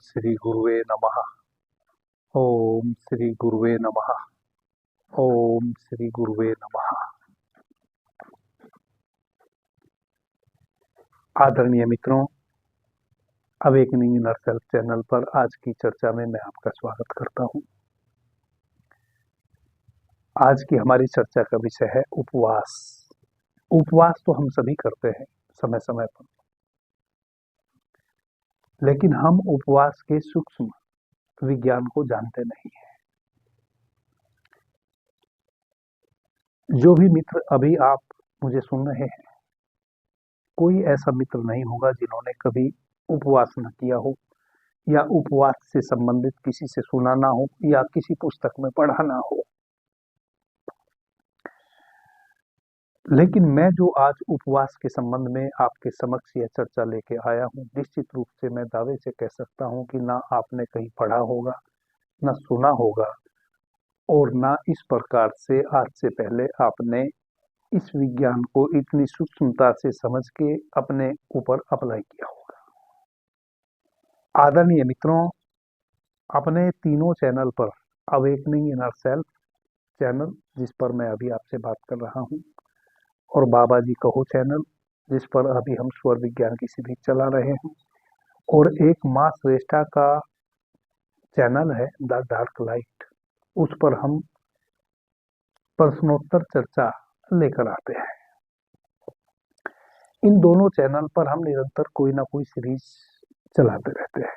श्री गुरुवे नमः। ओम श्री गुरुवे नमः। ओम श्री गुरुवे नमः। आदरणीय मित्रों, अवेकनिंग इनर सेल्फ चैनल पर आज की चर्चा में मैं आपका स्वागत करता हूं। आज की हमारी चर्चा का विषय है उपवास। उपवास तो हम सभी करते हैं समय समय पर, लेकिन हम उपवास के सूक्ष्म विज्ञान को जानते नहीं हैं। जो भी मित्र अभी आप मुझे सुन रहे हैं, कोई ऐसा मित्र नहीं होगा जिन्होंने कभी उपवास न किया हो या उपवास से संबंधित किसी से सुना ना हो या किसी पुस्तक में पढ़ा ना हो। लेकिन मैं जो आज उपवास के संबंध में आपके समक्ष यह चर्चा लेके आया हूँ, निश्चित रूप से मैं दावे से कह सकता हूँ कि ना आपने कहीं पढ़ा होगा, ना सुना होगा, और ना इस प्रकार से आज से पहले आपने इस विज्ञान को इतनी सूक्ष्मता से समझ के अपने ऊपर अप्लाई किया होगा। आदरणीय मित्रों, अपने तीनों चैनल पर, अवेकनिंग इनर सेल्फ चैनल जिस पर मैं अभी आपसे बात कर रहा हूँ, और बाबा जी कहो चैनल जिस पर अभी हम स्वर विज्ञान की सीरीज चला रहे हैं, और एक माँ श्रेष्ठा का चैनल है द डार्क लाइट, उस पर हम प्रश्नोत्तर चर्चा लेकर आते हैं। इन दोनों चैनल पर हम निरंतर कोई ना कोई सीरीज चलाते रहते हैं।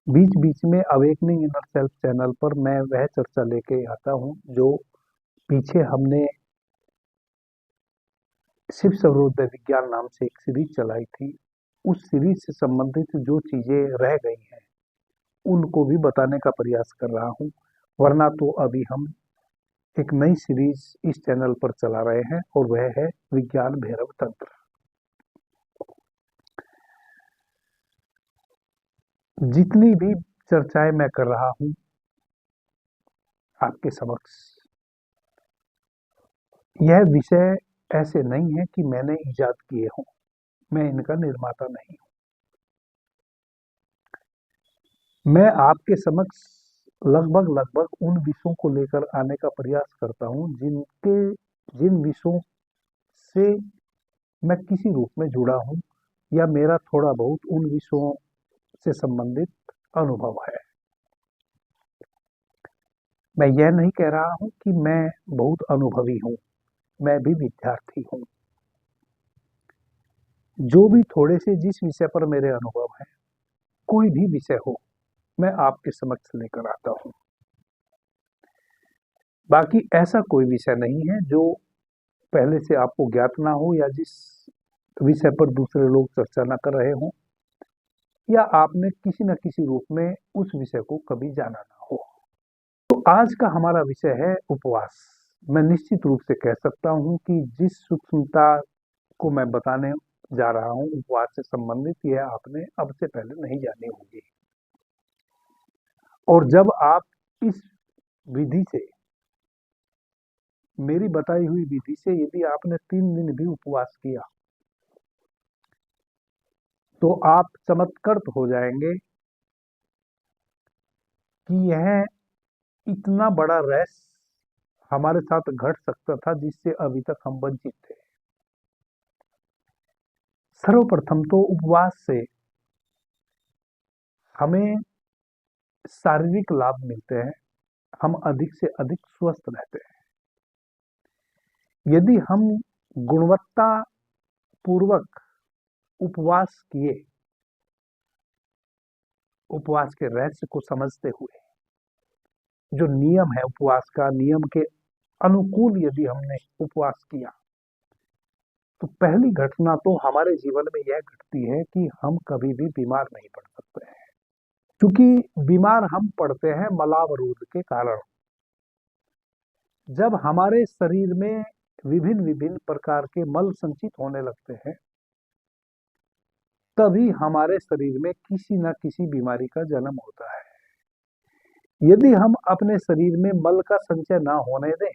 बीच बीच में अवेकनिंग इनर सेल्फ चैनल पर मैं वह चर्चा लेके आता हूँ जो पीछे हमने शिव सर्वोदय विज्ञान नाम से एक सीरीज चलाई थी। उस सीरीज से संबंधित जो चीजें रह गई हैं उनको भी बताने का प्रयास कर रहा हूँ, वरना तो अभी हम एक नई सीरीज इस चैनल पर चला रहे हैं और वह है विज्ञान भैरव तंत्र। जितनी भी चर्चाएं मैं कर रहा हूं आपके समक्ष, यह विषय ऐसे नहीं है कि मैंने इजाद किए हों, मैं इनका निर्माता नहीं हूं। मैं आपके समक्ष लगभग उन विषयों को लेकर आने का प्रयास करता हूं जिन विषयों से मैं किसी रूप में जुड़ा हूं या मेरा थोड़ा बहुत उन विषयों से संबंधित अनुभव है। मैं यह नहीं कह रहा हूं कि मैं बहुत अनुभवी हूं, मैं भी विद्यार्थी हूं। जो भी थोड़े से जिस विषय पर मेरे अनुभव है, कोई भी विषय हो, मैं आपके समक्ष लेकर आता हूं। बाकी ऐसा कोई विषय नहीं है जो पहले से आपको ज्ञात ना हो, या जिस विषय पर दूसरे लोग चर्चा ना कर रहे हों, या आपने किसी न किसी रूप में उस विषय को कभी जाना ना हो। तो आज का हमारा विषय है उपवास। मैं निश्चित रूप से कह सकता हूं कि जिस सूक्ष्मता को मैं बताने जा रहा हूं उपवास से संबंधित, यह आपने अब से पहले नहीं जानी होगी। और जब आप इस विधि से, मेरी बताई हुई विधि से, यदि आपने 3 दिन भी उपवास किया तो आप चमत्कृत हो जाएंगे कि यह इतना बड़ा रहस्य हमारे साथ घट सकता था जिससे अभी तक हम वंचित थे। सर्वप्रथम तो उपवास से हमें शारीरिक लाभ मिलते हैं, हम अधिक से अधिक स्वस्थ रहते हैं। यदि हम गुणवत्ता पूर्वक उपवास किए, उपवास के रहस्य को समझते हुए, जो नियम है उपवास का, नियम के अनुकूल यदि हमने उपवास किया, तो पहली घटना तो हमारे जीवन में यह घटती है कि हम कभी भी बीमार नहीं पड़ सकते हैं। क्योंकि बीमार हम पड़ते हैं मलावरोध के कारण। जब हमारे शरीर में विभिन्न विभिन्न प्रकार के मल संचित होने लगते हैं, तभी हमारे शरीर में किसी न किसी बीमारी का जन्म होता है। यदि हम अपने शरीर में मल का संचय ना होने दें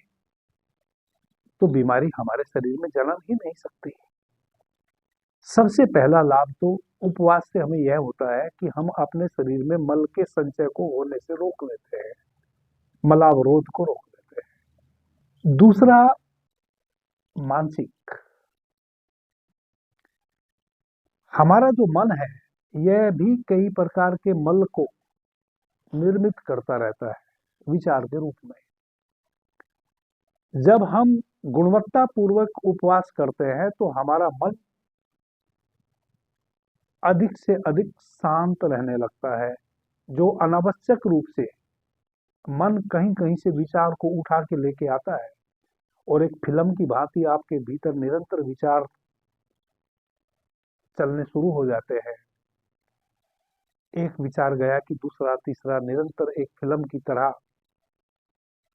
तो बीमारी हमारे शरीर में जन्म ही नहीं सकती। सबसे पहला लाभ तो उपवास से हमें यह होता है कि हम अपने शरीर में मल के संचय को होने से रोक लेते हैं, मलावरोध को रोक लेते हैं। दूसरा, मानसिक, हमारा जो मन है यह भी कई प्रकार के मल को निर्मित करता रहता है विचार के रूप में। जब हम गुणवत्ता पूर्वक उपवास करते हैं तो हमारा मन अधिक से अधिक शांत रहने लगता है। जो अनावश्यक रूप से मन कहीं कहीं से विचार को उठा के लेके आता है और एक फिल्म की भांति आपके भीतर निरंतर विचार चलने शुरू हो जाते हैं, एक विचार गया कि दूसरा तीसरा, निरंतर एक फिल्म की तरह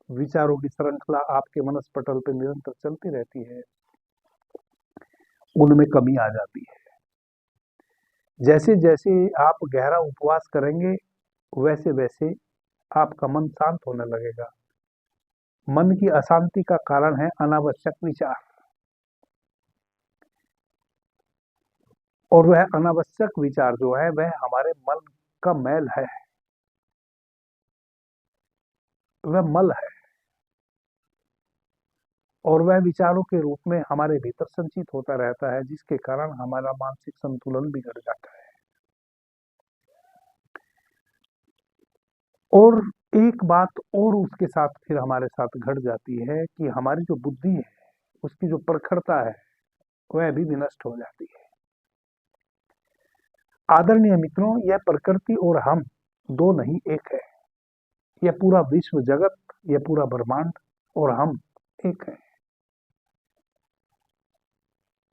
विचारों की श्रृंखला आपके मनस्पटल पे निरंतर चलती रहती है, उनमें कमी आ जाती है। जैसे जैसे आप गहरा उपवास करेंगे वैसे वैसे आपका मन शांत होने लगेगा। मन की अशांति का कारण है अनावश्यक विचार, और वह अनावश्यक विचार जो है वह हमारे मन का मैल है, वह मल है, और वह विचारों के रूप में हमारे भीतर संचित होता रहता है, जिसके कारण हमारा मानसिक संतुलन बिगड़ जाता है। और एक बात और उसके साथ फिर हमारे साथ घट जाती है कि हमारी जो बुद्धि है उसकी जो प्रखरता है वह भी विनष्ट हो जाती है। आदरणीय मित्रों, यह प्रकृति और हम दो नहीं एक है। यह पूरा विश्व जगत, यह पूरा ब्रह्मांड और हम एक है।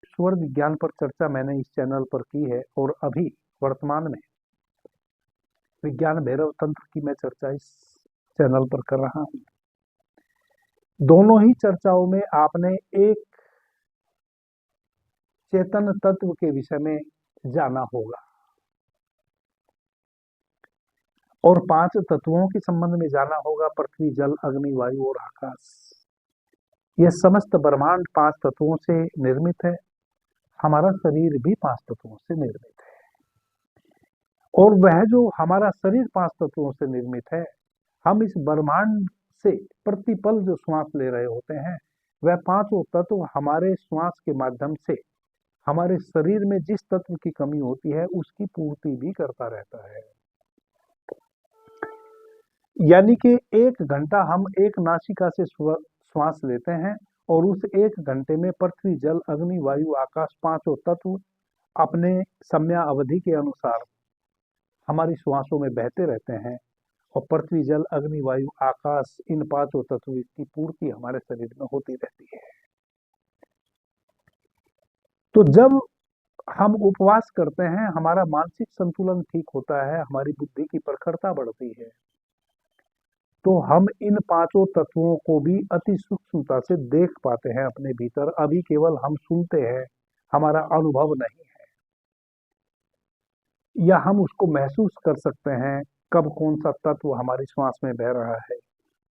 ईश्वर विज्ञान पर चर्चा मैंने इस चैनल पर की है और अभी वर्तमान में विज्ञान भैरव तंत्र की मैं चर्चा इस चैनल पर कर रहा हूं। दोनों ही चर्चाओं में आपने एक चेतन तत्व के विषय में जाना होगा और 5 तत्वों के संबंध में जाना होगा, पृथ्वी, जल, अग्नि, वायु और आकाश। यह समस्त ब्रह्मांड 5 तत्वों से निर्मित है। हमारा शरीर भी 5 तत्वों से निर्मित है, और वह जो हमारा शरीर 5 तत्वों से निर्मित है, हम इस ब्रह्मांड से प्रतिपल जो श्वास ले रहे होते हैं, वह 5 तत्व हमारे श्वास के माध्यम से हमारे शरीर में जिस तत्व की कमी होती है उसकी पूर्ति भी करता रहता है। यानी कि 1 घंटा हम एक नासिका से श्वास लेते हैं और उस 1 घंटे में पृथ्वी, जल, अग्नि, वायु, आकाश 5 तत्व अपने समया अवधि के अनुसार हमारी श्वासों में बहते रहते हैं, और पृथ्वी, जल, अग्नि, वायु, आकाश, इन 5 तत्व की पूर्ति हमारे शरीर में होती रहती है। तो जब हम उपवास करते हैं, हमारा मानसिक संतुलन ठीक होता है, हमारी बुद्धि की प्रखरता बढ़ती है, तो हम इन 5 तत्वों को भी अति सूक्ष्मता से देख पाते हैं अपने भीतर। अभी केवल हम सुनते हैं, हमारा अनुभव नहीं है, या हम उसको महसूस कर सकते हैं कब कौन सा तत्व हमारी श्वास में बह रहा है।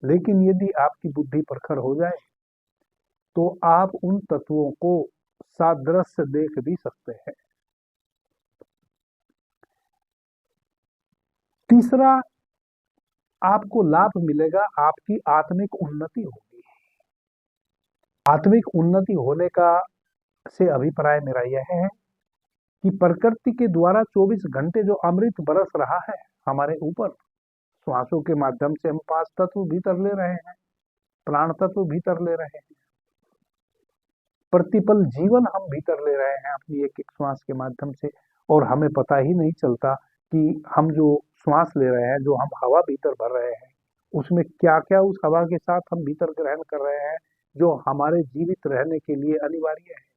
लेकिन यदि आपकी बुद्धि प्रखर हो जाए तो आप उन तत्वों को सादृश्य देख भी सकते हैं। तीसरा आपको लाभ मिलेगा, आपकी आत्मिक उन्नति होगी। आत्मिक उन्नति होने का से अभिप्राय मेरा यह है कि प्रकृति के द्वारा 24 घंटे जो अमृत बरस रहा है हमारे ऊपर, श्वासों के माध्यम से हम 5 तत्व भीतर ले रहे हैं, प्राण तत्व भीतर ले रहे हैं, प्रतिपल जीवन हम भीतर ले रहे हैं अपनी एक एक श्वास के माध्यम से, और हमें पता ही नहीं चलता कि हम जो श्वास ले रहे हैं, जो हम हवा भीतर भर रहे हैं, उसमें क्या क्या उस हवा के साथ हम भीतर ग्रहण कर रहे हैं जो हमारे जीवित रहने के लिए अनिवार्य है।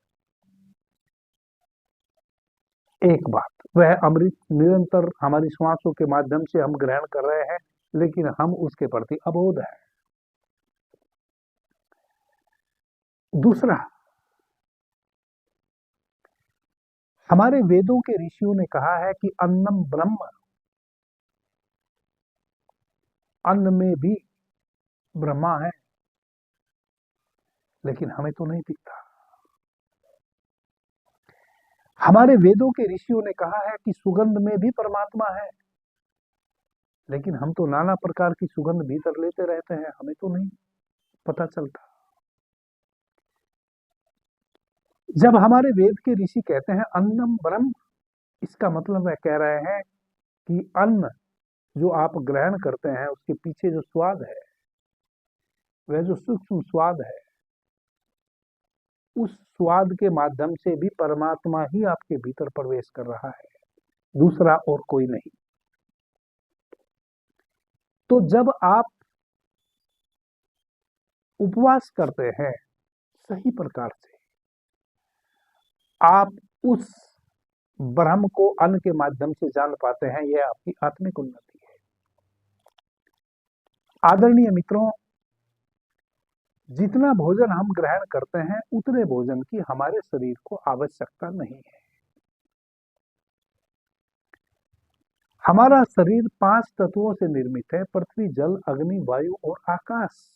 एक बात, वह अमृत निरंतर हमारी श्वासों के माध्यम से हम ग्रहण कर रहे हैं, लेकिन हम उसके प्रति अबोध है। दूसरा, हमारे वेदों के ऋषियों ने कहा है कि अन्नम ब्रह्म, अन्न में भी ब्रह्मा है, लेकिन हमें तो नहीं दिखता। हमारे वेदों के ऋषियों ने कहा है कि सुगंध में भी परमात्मा है, लेकिन हम तो नाना प्रकार की सुगंध भीतर लेते रहते हैं, हमें तो नहीं पता चलता। जब हमारे वेद के ऋषि कहते हैं अन्नम ब्रह्म, इसका मतलब वह कह रहे हैं कि अन्न जो आप ग्रहण करते हैं उसके पीछे जो स्वाद है, वह जो सूक्ष्म स्वाद है, उस स्वाद के माध्यम से भी परमात्मा ही आपके भीतर प्रवेश कर रहा है, दूसरा और कोई नहीं। तो जब आप उपवास करते हैं सही प्रकार से, आप उस ब्रह्म को अन्न के माध्यम से जान पाते हैं, यह आपकी आत्मिक उन्नति है। आदरणीय मित्रों, जितना भोजन हम ग्रहण करते हैं उतने भोजन की हमारे शरीर को आवश्यकता नहीं है। हमारा शरीर 5 तत्वों से निर्मित है, पृथ्वी, जल, अग्नि, वायु और आकाश।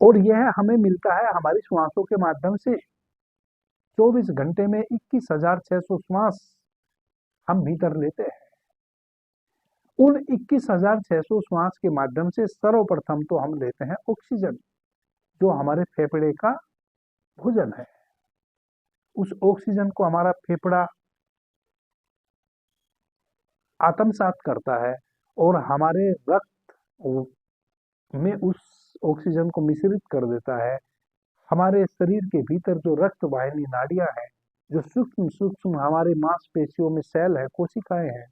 और यह हमें मिलता है हमारी श्वासों के माध्यम से। 24 घंटे में 21,600 श्वास हम भीतर लेते हैं। उन 21,600 श्वास के माध्यम से सर्वप्रथम तो हम लेते हैं ऑक्सीजन, जो हमारे फेफड़े का भोजन है। उस ऑक्सीजन को हमारा फेफड़ा आत्मसात करता है और हमारे रक्त में उस ऑक्सीजन को मिश्रित कर देता है। हमारे शरीर के भीतर जो रक्त वाहिनी नाड़ियां हैं, जो सूक्ष्म सूक्ष्म हमारे मांसपेशियों में सेल है, कोशिकाएं हैं,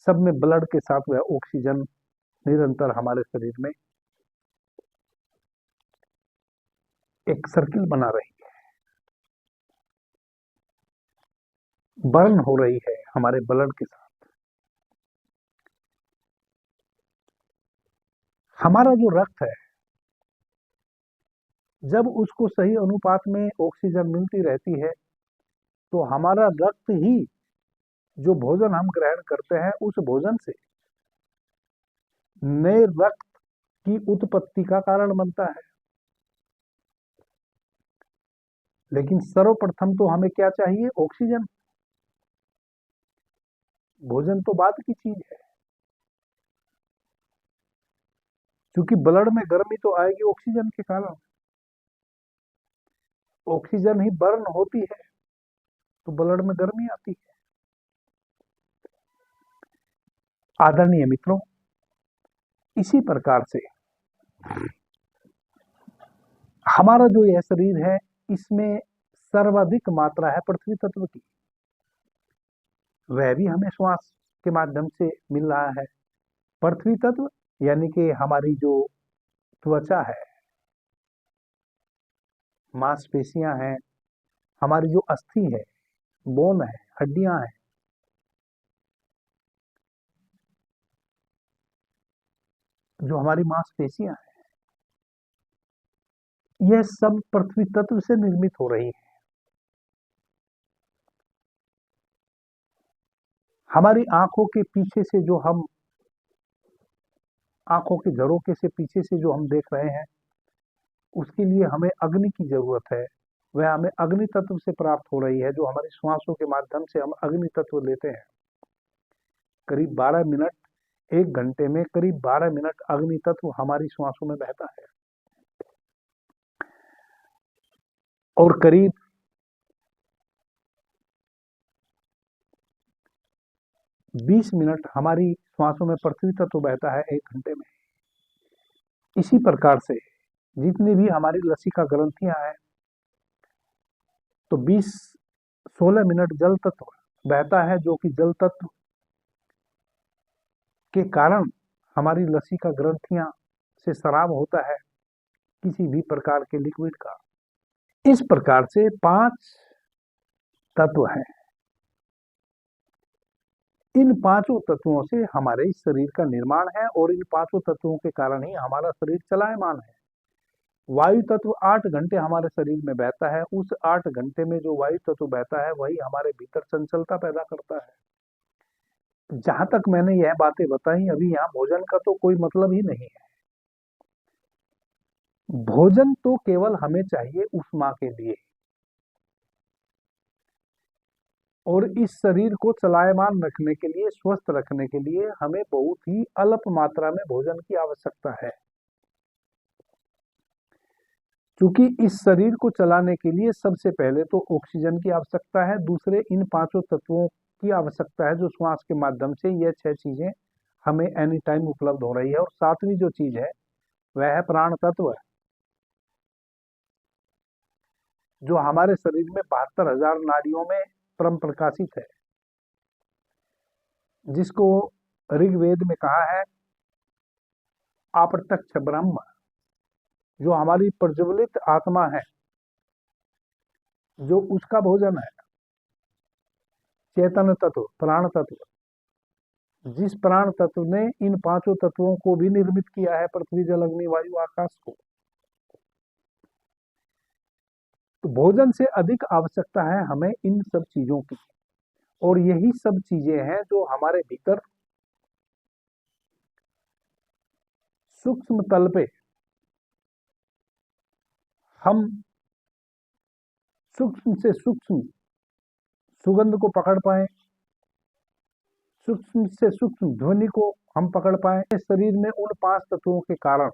सब में ब्लड के साथ वह ऑक्सीजन निरंतर हमारे शरीर में एक सर्किल बना रही है, बर्न हो रही है हमारे ब्लड के साथ। हमारा जो रक्त है, जब उसको सही अनुपात में ऑक्सीजन मिलती रहती है, तो हमारा रक्त ही जो भोजन हम ग्रहण करते हैं उस भोजन से नए रक्त की उत्पत्ति का कारण बनता है। लेकिन सर्वप्रथम तो हमें क्या चाहिए? ऑक्सीजन। भोजन तो बाद की चीज है, क्योंकि ब्लड में गर्मी तो आएगी ऑक्सीजन के कारण। ऑक्सीजन ही बर्न होती है तो ब्लड में गर्मी आती है। आदरणीय मित्रों, इसी प्रकार से हमारा जो यह शरीर है, इसमें सर्वाधिक मात्रा है पृथ्वी तत्व की। वह भी हमें श्वास के माध्यम से मिल रहा है। पृथ्वी तत्व यानी कि हमारी जो त्वचा है, मांसपेशियां हैं, हमारी जो अस्थि है, बोन है, हड्डियां हैं, जो हमारी मांसपेशियां हैं, यह सब पृथ्वी तत्व से निर्मित हो रही है। हमारी आंखों के पीछे से जो हम आंखों के झरोके से पीछे से जो हम देख रहे हैं, उसके लिए हमें अग्नि की जरूरत है। वह हमें अग्नि तत्व से प्राप्त हो रही है, जो हमारी श्वासों के माध्यम से हम अग्नि तत्व लेते हैं। करीब 12 मिनट, 1 घंटे में करीब 12 मिनट अग्नि तत्व हमारी श्वासों में बहता है, और करीब 20 मिनट हमारी श्वासों में पृथ्वी तत्व बहता है 1 घंटे में। इसी प्रकार से जितनी भी हमारी लसिका ग्रंथियां हैं, तो 20-16 मिनट जल तत्व बहता है, जो कि जल तत्व के कारण हमारी लसिका ग्रंथियां से स्राव होता है किसी भी प्रकार के लिक्विड का। इस प्रकार से 5 तत्व हैं। इन 5 तत्वों से हमारे शरीर का निर्माण है, और इन 5 तत्वों के कारण ही हमारा शरीर चलायमान है। वायु तत्व 8 घंटे हमारे शरीर में बहता है। उस 8 घंटे में जो वायु तत्व बहता है, वही हमारे भीतर चंचलता पैदा करता है। जहां तक मैंने यह बातें बताई, अभी यहाँ भोजन का तो कोई मतलब ही नहीं है। भोजन तो केवल हमें चाहिए ऊष्मा के लिए। और इस शरीर को चलायमान रखने के लिए, स्वस्थ रखने के लिए हमें बहुत ही अल्प मात्रा में भोजन की आवश्यकता है। क्योंकि इस शरीर को चलाने के लिए सबसे पहले तो ऑक्सीजन की आवश्यकता है, दूसरे इन पांचों तत्वों की आवश्यकता है जो श्वास के माध्यम से ये 6 चीजें हमें एनी टाइम उपलब्ध हो रही है। और सातवीं जो चीज है वह है प्राण तत्व, जो हमारे शरीर में 72,000 नाड़ियों में परम प्रकाशित है, जिसको ऋग्वेद में कहा है अप्रत्यक्ष ब्रह्म, जो हमारी प्रज्वलित आत्मा है, जो उसका भोजन है चेतन तत्व, प्राण तत्व, जिस प्राण तत्व ने इन पांचों तत्वों को भी निर्मित किया है, पृथ्वी जल अग्नि वायु आकाश को। तो भोजन से अधिक आवश्यकता है हमें इन सब चीजों की, और यही सब चीजें हैं जो हमारे भीतर सूक्ष्म तल पे हम सूक्ष्म से सूक्ष्म सुगंध को पकड़ पाए, सूक्ष्म से सूक्ष्म ध्वनि को हम पकड़ पाए। शरीर में उन 5 तत्वों के कारण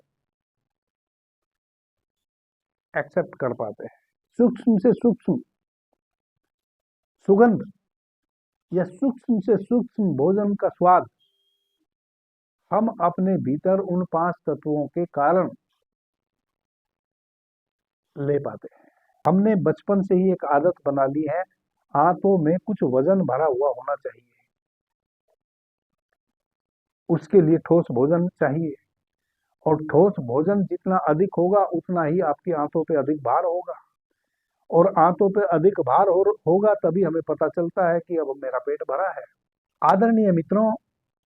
एक्सेप्ट कर पाते हैं। सूक्ष्म से सूक्ष्म सुगंध या सूक्ष्म से सूक्ष्म भोजन का स्वाद हम अपने भीतर उन 5 तत्वों के कारण ले पाते हैं। हमने बचपन से ही एक आदत बना ली है, आंतों में कुछ वजन भरा हुआ होना चाहिए, उसके लिए ठोस भोजन चाहिए, और ठोस भोजन जितना अधिक होगा उतना ही आपकी आंतों पे अधिक भार होगा, और आंतों पे अधिक भार होगा तभी हमें पता चलता है कि अब मेरा पेट भरा है। आदरणीय मित्रों,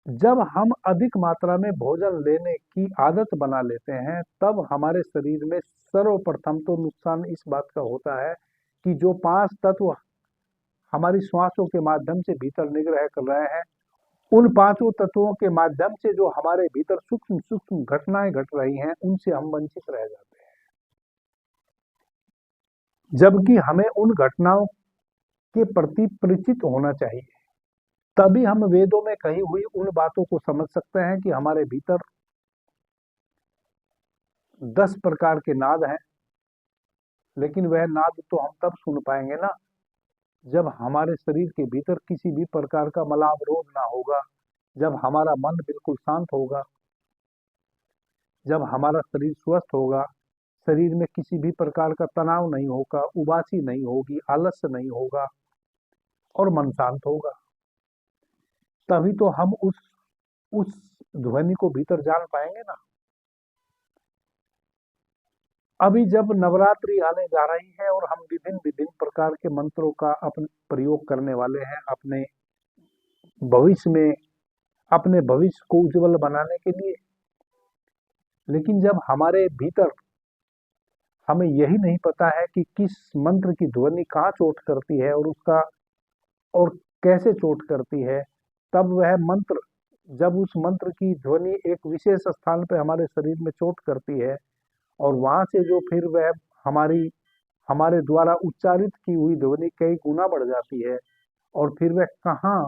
जब हम अधिक मात्रा में भोजन लेने की आदत बना लेते हैं तब हमारे शरीर में सर्वप्रथम तो नुकसान इस बात का होता है कि जो 5 तत्व हमारी श्वासों के माध्यम से भीतर निग्रह कर रहे हैं, उन 5 तत्वों के माध्यम से जो हमारे भीतर सूक्ष्म सूक्ष्म घटनाएं घट रही हैं उनसे हम वंचित रह जाते हैं, जबकि हमें उन घटनाओं के प्रति परिचित होना चाहिए। तभी हम वेदों में कही हुई उन बातों को समझ सकते हैं कि हमारे भीतर 10 प्रकार के नाद हैं, लेकिन वह नाद तो हम तब सुन पाएंगे ना जब हमारे शरीर के भीतर किसी भी प्रकार का मलावरोध ना होगा, जब हमारा मन बिल्कुल शांत होगा, जब हमारा शरीर स्वस्थ होगा, शरीर में किसी भी प्रकार का तनाव नहीं होगा, उबासी नहीं होगी, आलस्य नहीं होगा और मन शांत होगा। तभी तो हम उस ध्वनि को भीतर जान पाएंगे ना। अभी जब नवरात्रि आने जा रही है और हम विभिन्न विभिन्न प्रकार के मंत्रों का अपने प्रयोग करने वाले हैं अपने भविष्य में, अपने भविष्य को उज्जवल बनाने के लिए, लेकिन जब हमारे भीतर हमें यही नहीं पता है कि किस मंत्र की ध्वनि कहाँ चोट करती है और उसका और कैसे चोट करती है, तब वह मंत्र, जब उस मंत्र की ध्वनि एक विशेष स्थान पे हमारे शरीर में चोट करती है और वहां से जो फिर वह हमारे द्वारा उच्चारित की हुई ध्वनि कई गुना बढ़ जाती है, और फिर वह कहाँ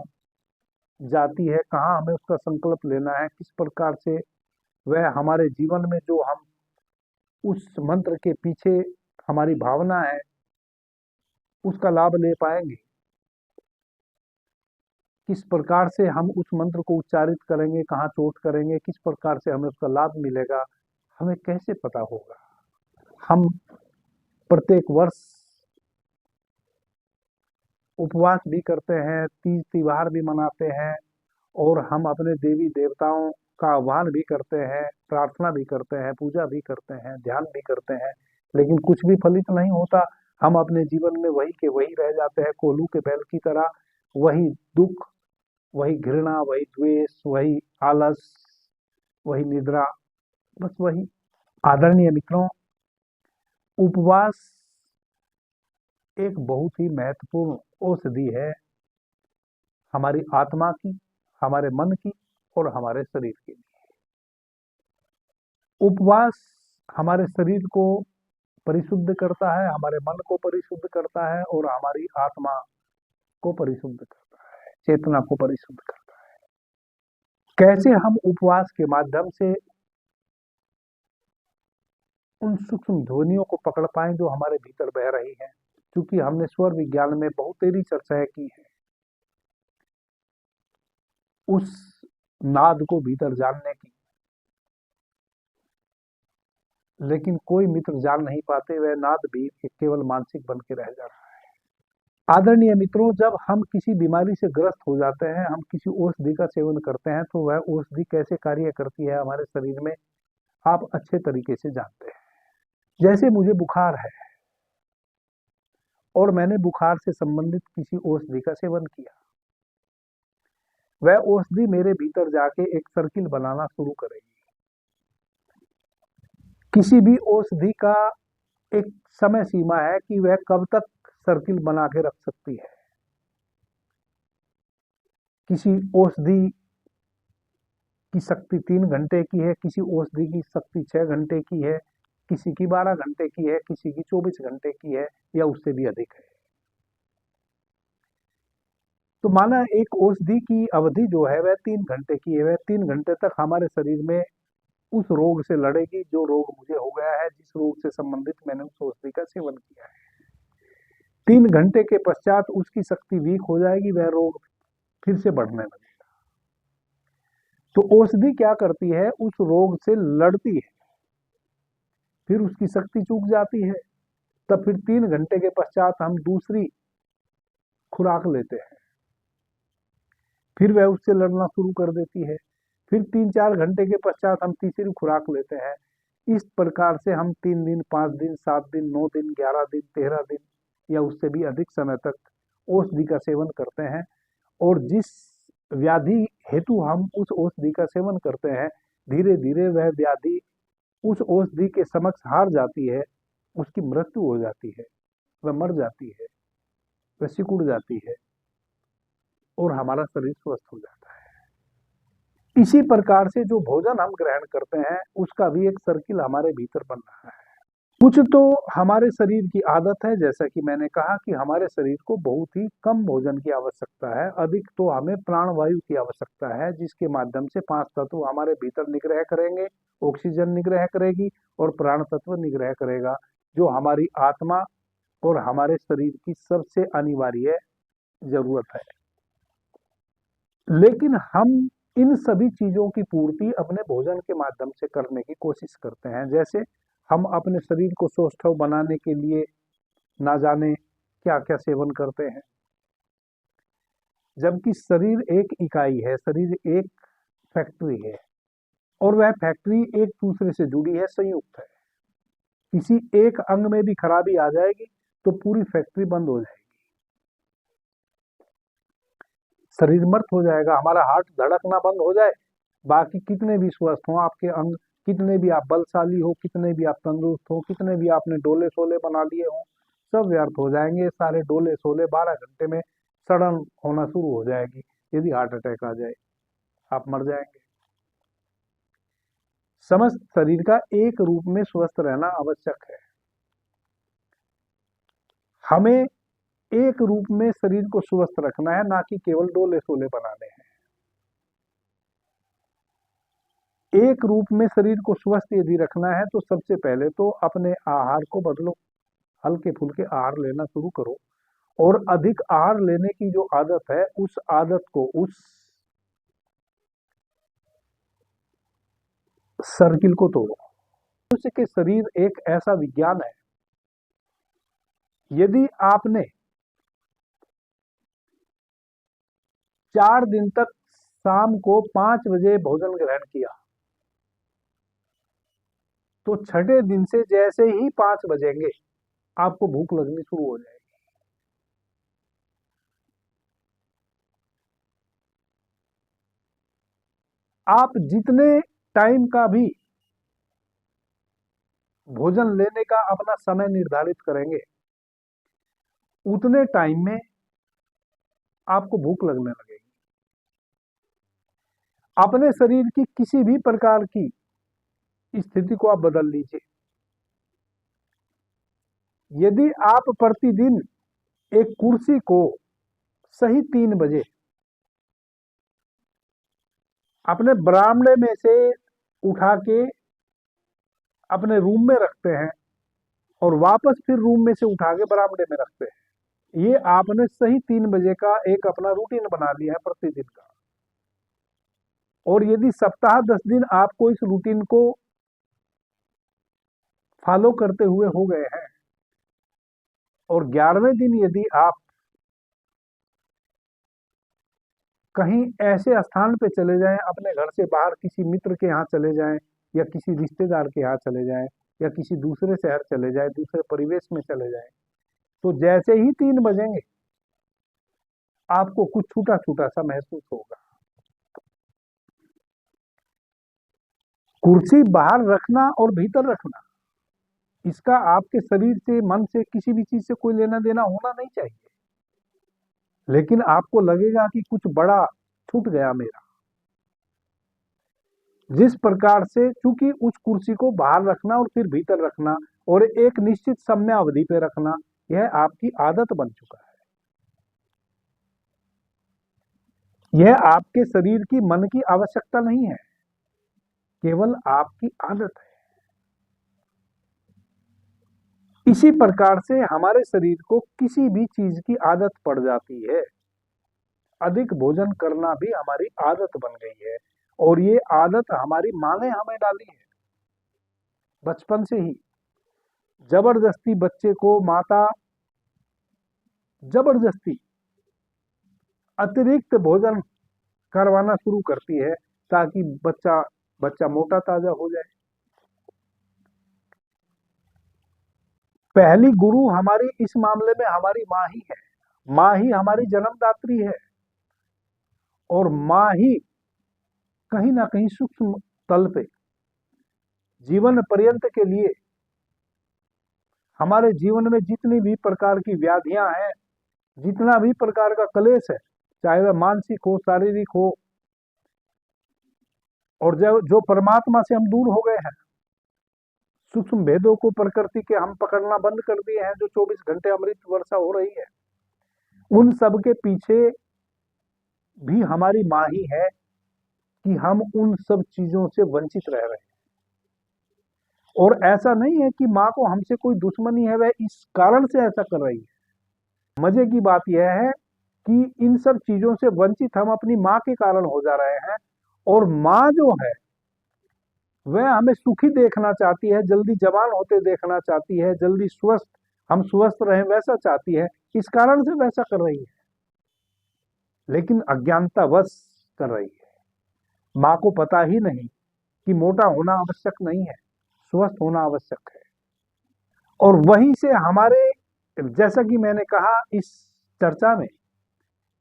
जाती है, कहाँ हमें उसका संकल्प लेना है, किस प्रकार से वह हमारे जीवन में जो हम उस मंत्र के पीछे हमारी भावना है उसका लाभ ले पाएंगे, किस प्रकार से हम उस मंत्र को उच्चारित करेंगे, कहाँ चोट करेंगे, किस प्रकार से हमें उसका लाभ मिलेगा, हमें कैसे पता होगा। हम प्रत्येक वर्ष उपवास भी करते हैं, तीज त्योहार भी मनाते हैं, और हम अपने देवी देवताओं का आह्वान भी करते हैं, प्रार्थना भी करते हैं, पूजा भी करते हैं, ध्यान भी करते हैं, लेकिन कुछ भी फलित नहीं होता। हम अपने जीवन में वही के वही रह जाते हैं, कोल्हू के बैल की तरह, वही दुख, वही घृणा, वही द्वेष, वही आलस, वही निद्रा, बस वही। आदरणीय मित्रों, उपवास एक बहुत ही महत्वपूर्ण औषधि है हमारी आत्मा की, हमारे मन की और हमारे शरीर के लिए। उपवास हमारे शरीर को परिशुद्ध करता है, हमारे मन को परिशुद्ध करता है और हमारी आत्मा को परिशुद्ध करता है, चेतना को परिशुद्ध करता है। कैसे हम उपवास के माध्यम से उन सूक्ष्म ध्वनियों को पकड़ पाएं जो हमारे भीतर बह रही हैं। क्योंकि हमने स्वर विज्ञान में बहुत तेरी चर्चाएं की है, उस नाद को भीतर जानने की, लेकिन कोई मित्र जान नहीं पाते, वह नाद भी केवल मानसिक बन के रह जा रहा है। आदरणीय मित्रों, जब हम किसी बीमारी से ग्रस्त हो जाते हैं, हम किसी औषधि का सेवन करते हैं, तो वह औषधि कैसे कार्य करती है हमारे शरीर में आप अच्छे तरीके से जानते हैं। जैसे मुझे बुखार है और मैंने बुखार से संबंधित किसी औषधि का सेवन किया, वह औषधि मेरे भीतर जाके एक सर्किल बनाना शुरू करेगी। किसी भी औषधि का एक समय सीमा है कि वह कब तक सर्किल बना के रख सकती है। किसी औषधि की शक्ति 3 घंटे की है, किसी औषधि की शक्ति 6 घंटे की है, किसी की 12 घंटे की है, किसी की 24 घंटे की है, या उससे भी अधिक है। तो माना एक औषधि की अवधि जो है वह 3 घंटे की है, वह 3 घंटे तक हमारे शरीर में उस रोग से लड़ेगी जो रोग मुझे हो गया है, जिस रोग से संबंधित मैंने उस औषधि का सेवन किया है। 3 घंटे के पश्चात उसकी शक्ति वीक हो जाएगी, वह रोग फिर से बढ़ने लगेगा। तो औषधि क्या करती है, उस रोग से लड़ती है, फिर उसकी शक्ति चूक जाती है, तब फिर 3 घंटे के पश्चात हम दूसरी खुराक लेते हैं, फिर वह उससे लड़ना शुरू कर देती है, फिर 3-4 घंटे के पश्चात हम तीसरी खुराक लेते हैं। इस प्रकार से हम 3 दिन, 5 दिन, 7 दिन, 9 दिन, 11 दिन, 13 दिन या उससे भी अधिक समय तक औषधि का सेवन करते हैं। और जिस व्याधि हेतु हम उस औषधि का सेवन करते हैं, धीरे धीरे वह व्याधि उस औषधि के समक्ष हार जाती है, उसकी मृत्यु हो जाती है, वह मर जाती है, वह सिकुड़ जाती है और हमारा शरीर स्वस्थ हो जाता है। इसी प्रकार से जो भोजन हम ग्रहण करते हैं उसका भी एक सर्किल हमारे भीतर बन रहा है। कुछ तो हमारे शरीर की आदत है, जैसा कि मैंने कहा कि हमारे शरीर को बहुत ही कम भोजन की आवश्यकता है, अधिक तो हमें प्राणवायु की आवश्यकता है, जिसके माध्यम से 5 तत्व हमारे भीतर निग्रह करेंगे। ऑक्सीजन निग्रह करेगी और प्राण तत्व निग्रह करेगा, जो हमारी आत्मा और हमारे शरीर की सबसे अनिवार्य जरूरत है। लेकिन हम इन सभी चीजों की पूर्ति अपने भोजन के माध्यम से करने की कोशिश करते हैं। जैसे हम अपने शरीर को सौष्ठव बनाने के लिए ना जाने क्या क्या सेवन करते हैं, जबकि शरीर एक इकाई है, शरीर एक फैक्ट्री है, और वह फैक्ट्री एक दूसरे से जुड़ी है, संयुक्त है। किसी एक अंग में भी खराबी आ जाएगी तो पूरी फैक्ट्री बंद हो जाएगी, शरीर मर्त हो जाएगा। हमारा हार्ट धड़कना बंद हो जाए, बाकी कितने भी स्वस्थ हो आपके अंग, कितने भी आप बलशाली हो, कितने भी आप तंदुरुस्त हो, कितने भी आपने डोले सोले बना लिए हो, सब व्यर्थ हो जाएंगे। सारे डोले सोले 12 घंटे में सड़न होना शुरू हो जाएगी। यदि हार्ट अटैक आ जाए, आप मर जाएंगे। समस्त शरीर का एक रूप में स्वस्थ रहना आवश्यक है। हमें एक रूप में शरीर को स्वस्थ रखना है, ना कि केवल डोले सोले बनाने हैं। एक रूप में शरीर को स्वस्थ यदि रखना है तो सबसे पहले तो अपने आहार को बदलो, हल्के फुल्के आहार लेना शुरू करो, और अधिक आहार लेने की जो आदत है उस आदत को, उस सर्किल को तोड़ो। मनुष्य के शरीर एक ऐसा विज्ञान है, यदि आपने 4 दिन तक शाम को 5 बजे भोजन ग्रहण किया, तो 6ठे दिन से जैसे ही 5 बजेंगे आपको भूख लगनी शुरू हो जाएगी। आप जितने टाइम का भी भोजन लेने का अपना समय निर्धारित करेंगे, उतने टाइम में आपको भूख लगने लगेगी। अपने शरीर की किसी भी प्रकार की स्थिति को आप बदल लीजिए। यदि आप प्रतिदिन एक कुर्सी को सही 3 बजे अपने बरामदे में से उठा के अपने रूम में रखते हैं और वापस फिर रूम में से उठा के बरामदे में रखते हैं। ये आपने सही 3 बजे का एक अपना रूटीन बना लिया है प्रतिदिन का। और यदि सप्ताह 10 दिन आपको इस रूटीन को फॉलो करते हुए हो गए हैं और 11वें दिन यदि आप कहीं ऐसे स्थान पे चले जाएं, अपने घर से बाहर किसी मित्र के यहाँ चले जाएं या किसी रिश्तेदार के यहाँ चले जाएं या किसी दूसरे शहर चले जाएं, दूसरे परिवेश में चले जाएं, तो जैसे ही 3 बजेंगे आपको कुछ छूटा छूटा सा महसूस होगा। कुर्सी बाहर रखना और भीतर रखना, इसका आपके शरीर से, मन से, किसी भी चीज से कोई लेना देना होना नहीं चाहिए, लेकिन आपको लगेगा कि कुछ बड़ा छूट गया मेरा। जिस प्रकार से, चूंकि उस कुर्सी को बाहर रखना और फिर भीतर रखना और एक निश्चित समयावधि पे रखना, यह आपकी आदत बन चुका है। यह आपके शरीर की, मन की आवश्यकता नहीं है, केवल आपकी आदत है। इसी प्रकार से हमारे शरीर को किसी भी चीज की आदत पड़ जाती है। अधिक भोजन करना भी हमारी आदत बन गई है और ये आदत हमारी माँ ने हमें डाली है बचपन से ही। जबरदस्ती बच्चे को माता जबरदस्ती अतिरिक्त भोजन करवाना शुरू करती है ताकि बच्चा मोटा ताजा हो जाए। पहली गुरु हमारी इस मामले में हमारी माँ ही है। माँ ही हमारी जन्मदात्री है और माँ ही कहीं ना कहीं सूक्ष्म तल पे जीवन पर्यंत के लिए हमारे जीवन में जितनी भी प्रकार की व्याधियां हैं, जितना भी प्रकार का क्लेश है, चाहे वह मानसिक हो, शारीरिक हो, और जो परमात्मा से हम दूर हो गए हैं, सूक्ष्म भेदों को प्रकृति के हम पकड़ना बंद कर दिए हैं, जो 24 घंटे अमृत वर्षा हो रही है, उन सब के पीछे भी हमारी माँ ही है कि हम उन सब चीजों से वंचित रह रहे हैं। और ऐसा नहीं है कि माँ को हमसे कोई दुश्मनी है, वह इस कारण से ऐसा कर रही है। मजे की बात यह है कि इन सब चीजों से वंचित हम अपनी माँ के कारण हो जा रहे हैं, और माँ जो है वह हमें सुखी देखना चाहती है, जल्दी जवान होते देखना चाहती है, जल्दी हम स्वस्थ रहें वैसा चाहती है, इस कारण से वैसा कर रही है, लेकिन अज्ञानतावश कर रही है। माँ को पता ही नहीं कि मोटा होना आवश्यक नहीं है, स्वस्थ होना आवश्यक है। और वहीं से हमारे, जैसा कि मैंने कहा इस चर्चा में,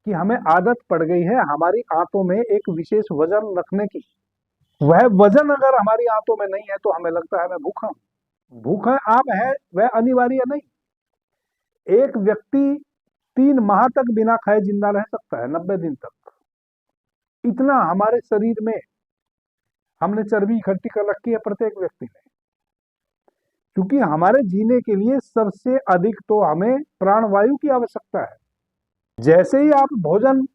कि हमें आदत पड़ गई है हमारी आंतों में एक विशेष वजन रखने की। वह वजन अगर हमारी आंतों में नहीं है तो हमें लगता है मैं भूखा हूं। भूखा आप है वह अनिवार्य नहीं। एक व्यक्ति 3 माह तक बिना खाए जिंदा रह सकता है, 90 दिन तक। इतना हमारे शरीर में हमने चर्बी इकट्ठी कर रखी है प्रत्येक व्यक्ति ने, क्योंकि हमारे जीने के लिए सबसे अधिक तो हमें प्राणवायु की आवश्यकता है। जैसे ही आप भोजन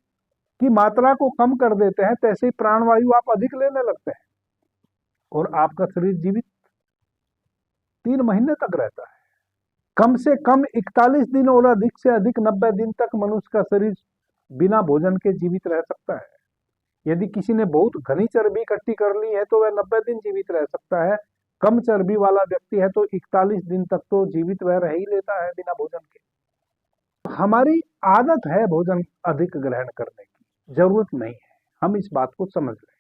की मात्रा को कम कर देते हैं, तैसे ही प्राणवायु आप अधिक लेने लगते हैं और आपका शरीर जीवित 3 महीने तक रहता है। कम से कम 41 दिन और अधिक से अधिक 90 दिन तक मनुष्य का शरीर बिना भोजन के जीवित रह सकता है। यदि किसी ने बहुत घनी चर्बी इकट्ठी कर ली है तो वह 90 दिन जीवित रह सकता है। कम चर्बी वाला व्यक्ति है तो 41 दिन तक तो जीवित वह रह ही लेता है बिना भोजन के। हमारी आदत है भोजन अधिक ग्रहण करने की, जरूरत नहीं है, हम इस बात को समझ लें।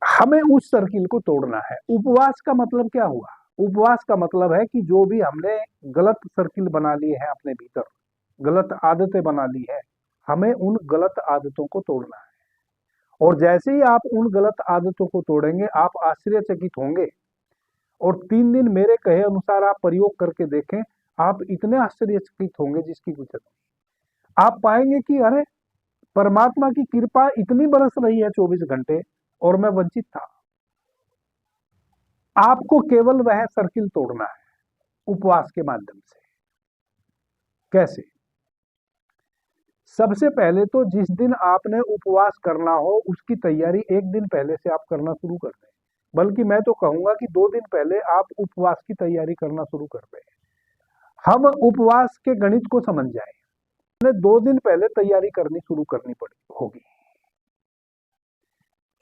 हमें उस सर्किल को तोड़ना है। उपवास का मतलब क्या हुआ? उपवास का मतलब है कि जो भी हमने गलत सर्किल बना लिए हैं अपने भीतर, गलत आदतें बना ली है, हमें उन गलत आदतों को तोड़ना है। और जैसे ही आप उन गलत आदतों को तोड़ेंगे, आप आश्चर्यचकित होंगे, और 3 दिन मेरे कहे अनुसार आप प्रयोग करके देखें, आप इतने आश्चर्यचकित होंगे जिसकी कुछ नहीं। आप पाएंगे कि अरे परमात्मा की कृपा इतनी बरस रही है 24 घंटे और मैं वंचित था। आपको केवल वह सर्किल तोड़ना है उपवास के माध्यम से। कैसे? सबसे पहले तो जिस दिन आपने उपवास करना हो उसकी तैयारी एक दिन पहले से आप करना शुरू कर दें, बल्कि मैं तो कहूंगा कि 2 दिन पहले आप उपवास की तैयारी करना शुरू कर दें। हम उपवास के गणित को समझ जाए, हमें 2 दिन पहले तैयारी करनी शुरू करनी पड़ी होगी,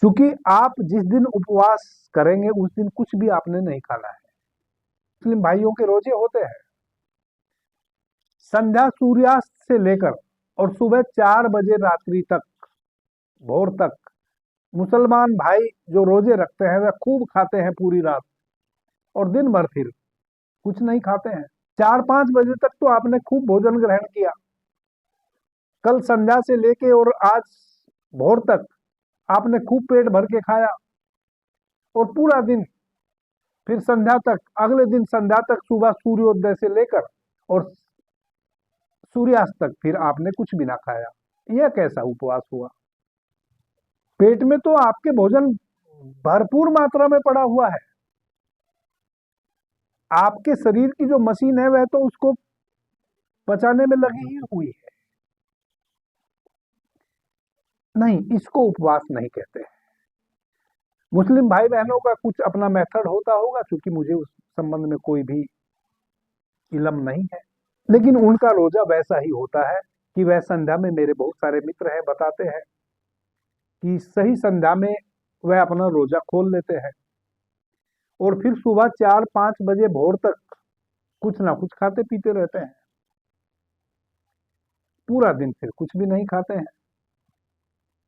क्योंकि आप जिस दिन उपवास करेंगे उस दिन कुछ भी आपने नहीं खाना है। मुस्लिम भाइयों के रोजे होते हैं संध्या सूर्यास्त से लेकर और सुबह 4 बजे रात्रि तक, भोर तक। मुसलमान भाई जो रोजे रखते हैं वह खूब खाते हैं पूरी रात और दिन भर फिर कुछ नहीं खाते हैं। 4-5 बजे तक तो आपने खूब भोजन ग्रहण किया, कल संध्या से लेके और आज भोर तक आपने खूब पेट भर के खाया और पूरा दिन फिर संध्या तक, अगले दिन संध्या तक, सुबह सूर्योदय से लेकर और सूर्यास्त तक फिर आपने कुछ भी ना खाया। यह कैसा उपवास हुआ? पेट में तो आपके भोजन भरपूर मात्रा में पड़ा हुआ है, आपके शरीर की जो मशीन है वह तो उसको पचाने में लगी ही हुई है। नहीं, इसको उपवास नहीं कहते। मुस्लिम भाई बहनों का कुछ अपना मेथड होता होगा, क्योंकि मुझे उस संबंध में कोई भी इल्म नहीं है, लेकिन उनका रोजा वैसा ही होता है कि वह संध्या में, मेरे बहुत सारे मित्र हैं बताते हैं कि सही संध्या में वह अपना रोजा खोल लेते हैं और फिर सुबह 4-5 बजे भोर तक कुछ ना कुछ खाते पीते रहते हैं, पूरा दिन फिर कुछ भी नहीं खाते हैं,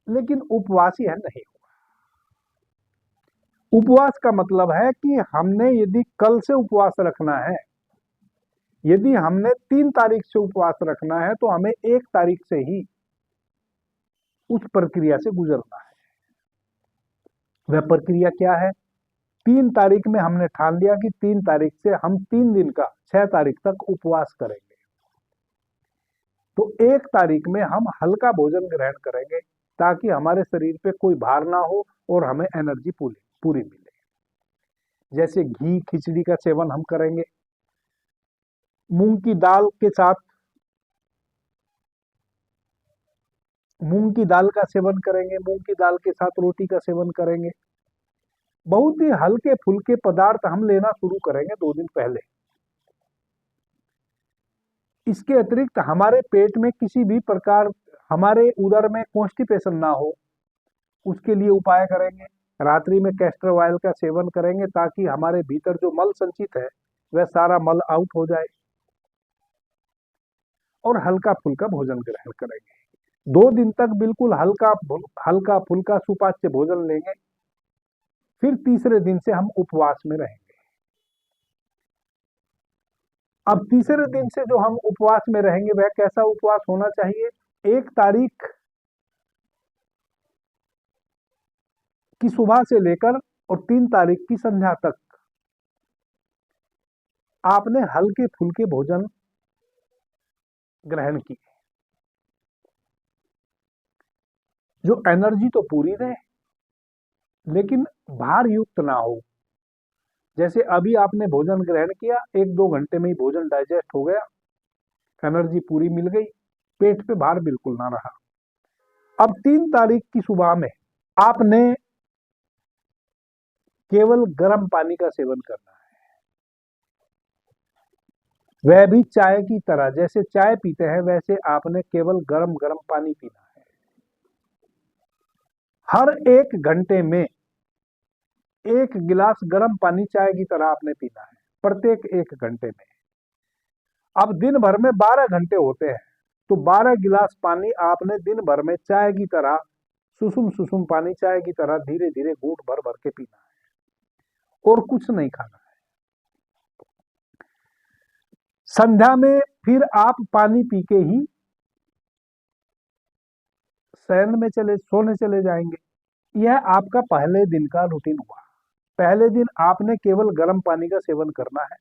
लेकिन उपवासी है नहीं हुआ। उपवास का मतलब है कि हमने यदि कल से उपवास रखना है, यदि हमने 3 तारीख से उपवास रखना है तो हमें 1 तारीख से ही उस प्रक्रिया से गुजरना है। वह प्रक्रिया क्या है? 3 तारीख में हमने ठान लिया कि 3 तारीख से हम 3 दिन का 6 तारीख तक उपवास करेंगे, तो 1 तारीख में हम हल्का भोजन ग्रहण करेंगे ताकि हमारे शरीर पे कोई भार ना हो और हमें एनर्जी पूरी मिले। जैसे घी खिचड़ी का सेवन हम करेंगे, मूंग की दाल के साथ मूंग की दाल का सेवन करेंगे, मूंग की दाल के साथ रोटी का सेवन करेंगे। बहुत ही हल्के फुल्के पदार्थ हम लेना शुरू करेंगे 2 दिन पहले। इसके अतिरिक्त हमारे पेट में किसी भी प्रकार, हमारे उदर में कॉन्स्टिपेशन ना हो, उसके लिए उपाय करेंगे। रात्रि में कैस्टर ऑयल का सेवन करेंगे ताकि हमारे भीतर जो मल संचित है वह सारा मल आउट हो जाए, और हल्का फुल्का भोजन ग्रहण करेंगे। 2 दिन तक बिल्कुल हल्का फुल्का सुपाच्य भोजन लेंगे, फिर तीसरे दिन से हम उपवास में रहेंगे। अब तीसरे दिन से जो हम उपवास में रहेंगे वह कैसा उपवास होना चाहिए? 1 तारीख की सुबह से लेकर और 3 तारीख की संध्या तक आपने हल्के फुल्के भोजन ग्रहण किए, जो एनर्जी तो पूरी रहे लेकिन भार युक्त ना हो। जैसे अभी आपने भोजन ग्रहण किया, 1-2 घंटे में ही भोजन डाइजेस्ट हो गया, एनर्जी पूरी मिल गई, पेट पे भार बिल्कुल ना रहा। अब 3 तारीख की सुबह में आपने केवल गर्म पानी का सेवन करना है, वह भी चाय की तरह। जैसे चाय पीते हैं वैसे आपने केवल गरम गरम पानी पीना है। हर 1 घंटे में 1 गिलास गर्म पानी चाय की तरह आपने पीना है, प्रत्येक 1 घंटे में। अब दिन भर में 12 घंटे होते हैं, तो 12 गिलास पानी आपने दिन भर में चाय की तरह, सुसुम सुसुम पानी चाय की तरह धीरे धीरे घूंट भर भर के पीना है और कुछ नहीं खाना है। संध्या में फिर आप पानी पी के ही शयन में सोने चले जाएंगे। यह आपका पहले दिन का रूटीन हुआ। पहले दिन आपने केवल गर्म पानी का सेवन करना है।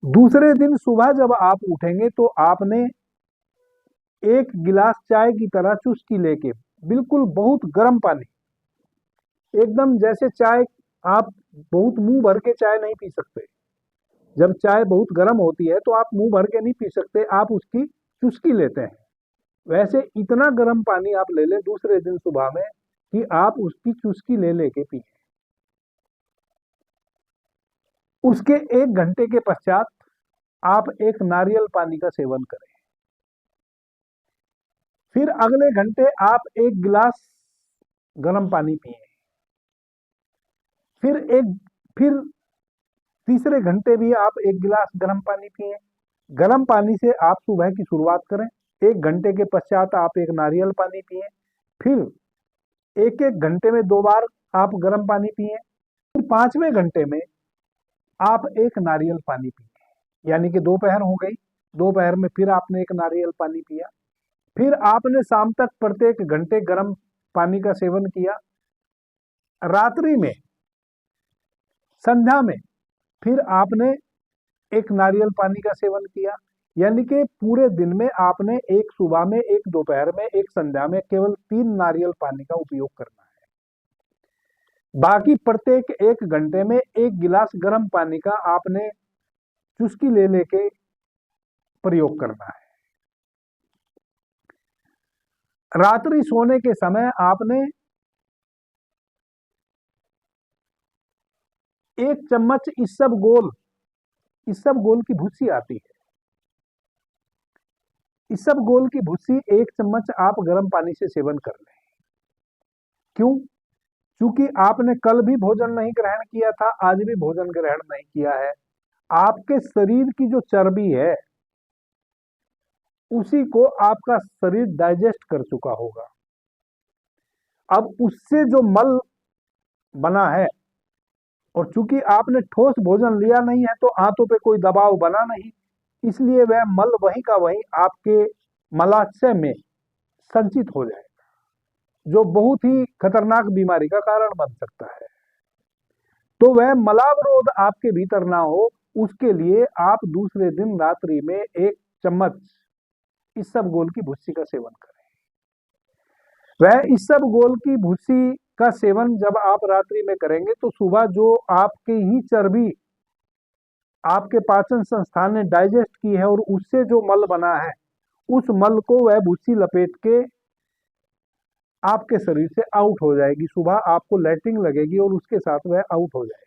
दूसरे दिन सुबह जब आप उठेंगे तो आपने 1 गिलास चाय की तरह चुस्की लेके, बिल्कुल बहुत गर्म पानी, एकदम जैसे चाय, आप बहुत मुंह भर के चाय नहीं पी सकते। जब चाय बहुत गर्म होती है तो आप मुंह भर के नहीं पी सकते, आप उसकी चुस्की लेते हैं, वैसे इतना गर्म पानी आप ले लें दूसरे दिन सुबह में कि आप उसकी चुस्की ले लेके पिए। उसके 1 घंटे के पश्चात आप एक नारियल पानी का सेवन करें। फिर अगले घंटे आप एक गिलास गर्म पानी पिए। फिर तीसरे घंटे भी आप एक गिलास गर्म पानी पिए। गर्म पानी से आप सुबह की शुरुआत करें। 1 घंटे के पश्चात आप एक नारियल पानी पिए। फिर एक एक घंटे में 2 बार आप गर्म पानी पिए। फिर 5वें घंटे में आप एक नारियल पानी पिए, यानी कि दोपहर हो गई। दोपहर में फिर आपने एक नारियल पानी पिया। फिर आपने शाम तक प्रत्येक घंटे गर्म पानी का सेवन किया। रात्रि में, संध्या में फिर आपने एक नारियल पानी का सेवन किया, यानी कि पूरे दिन में आपने एक सुबह में, एक दोपहर में, एक संध्या में केवल 3 नारियल पानी का उपयोग करना है। बाकी प्रत्येक 1 घंटे में 1 गिलास गर्म पानी का आपने चुस्की ले लेके प्रयोग करना है। रात्रि सोने के समय आपने 1 चम्मच इसबगोल की भूसी आती है, इसबगोल की भूसी 1 चम्मच आप गर्म पानी से सेवन कर लें। क्यों? क्योंकि आपने कल भी भोजन नहीं ग्रहण किया था, आज भी भोजन ग्रहण नहीं किया है। आपके शरीर की जो चर्बी है उसी को आपका शरीर डाइजेस्ट कर चुका होगा। अब उससे जो मल बना है, और चूंकि आपने ठोस भोजन लिया नहीं है तो आंतों पे कोई दबाव बना नहीं, इसलिए वह मल वहीं का वहीं आपके मलाशय में संचित हो जाएगा, जो बहुत ही खतरनाक बीमारी का कारण बन सकता है। तो वह मलावरोध आपके भीतर ना हो, उसके लिए आप दूसरे दिन रात्रि में 1 चम्मच इसबगोल की भूसी का सेवन करें। वह इसबगोल की भूसी का सेवन जब आप रात्रि में करेंगे तो सुबह जो आपकी ही चर्बी आपके पाचन संस्थान ने डाइजेस्ट की है और उससे जो मल बना है, उस मल को वह भूसी लपेट के आपके शरीर से आउट हो जाएगी। सुबह आपको लैट्रिन लगेगी और उसके साथ वह आउट हो जाएगी।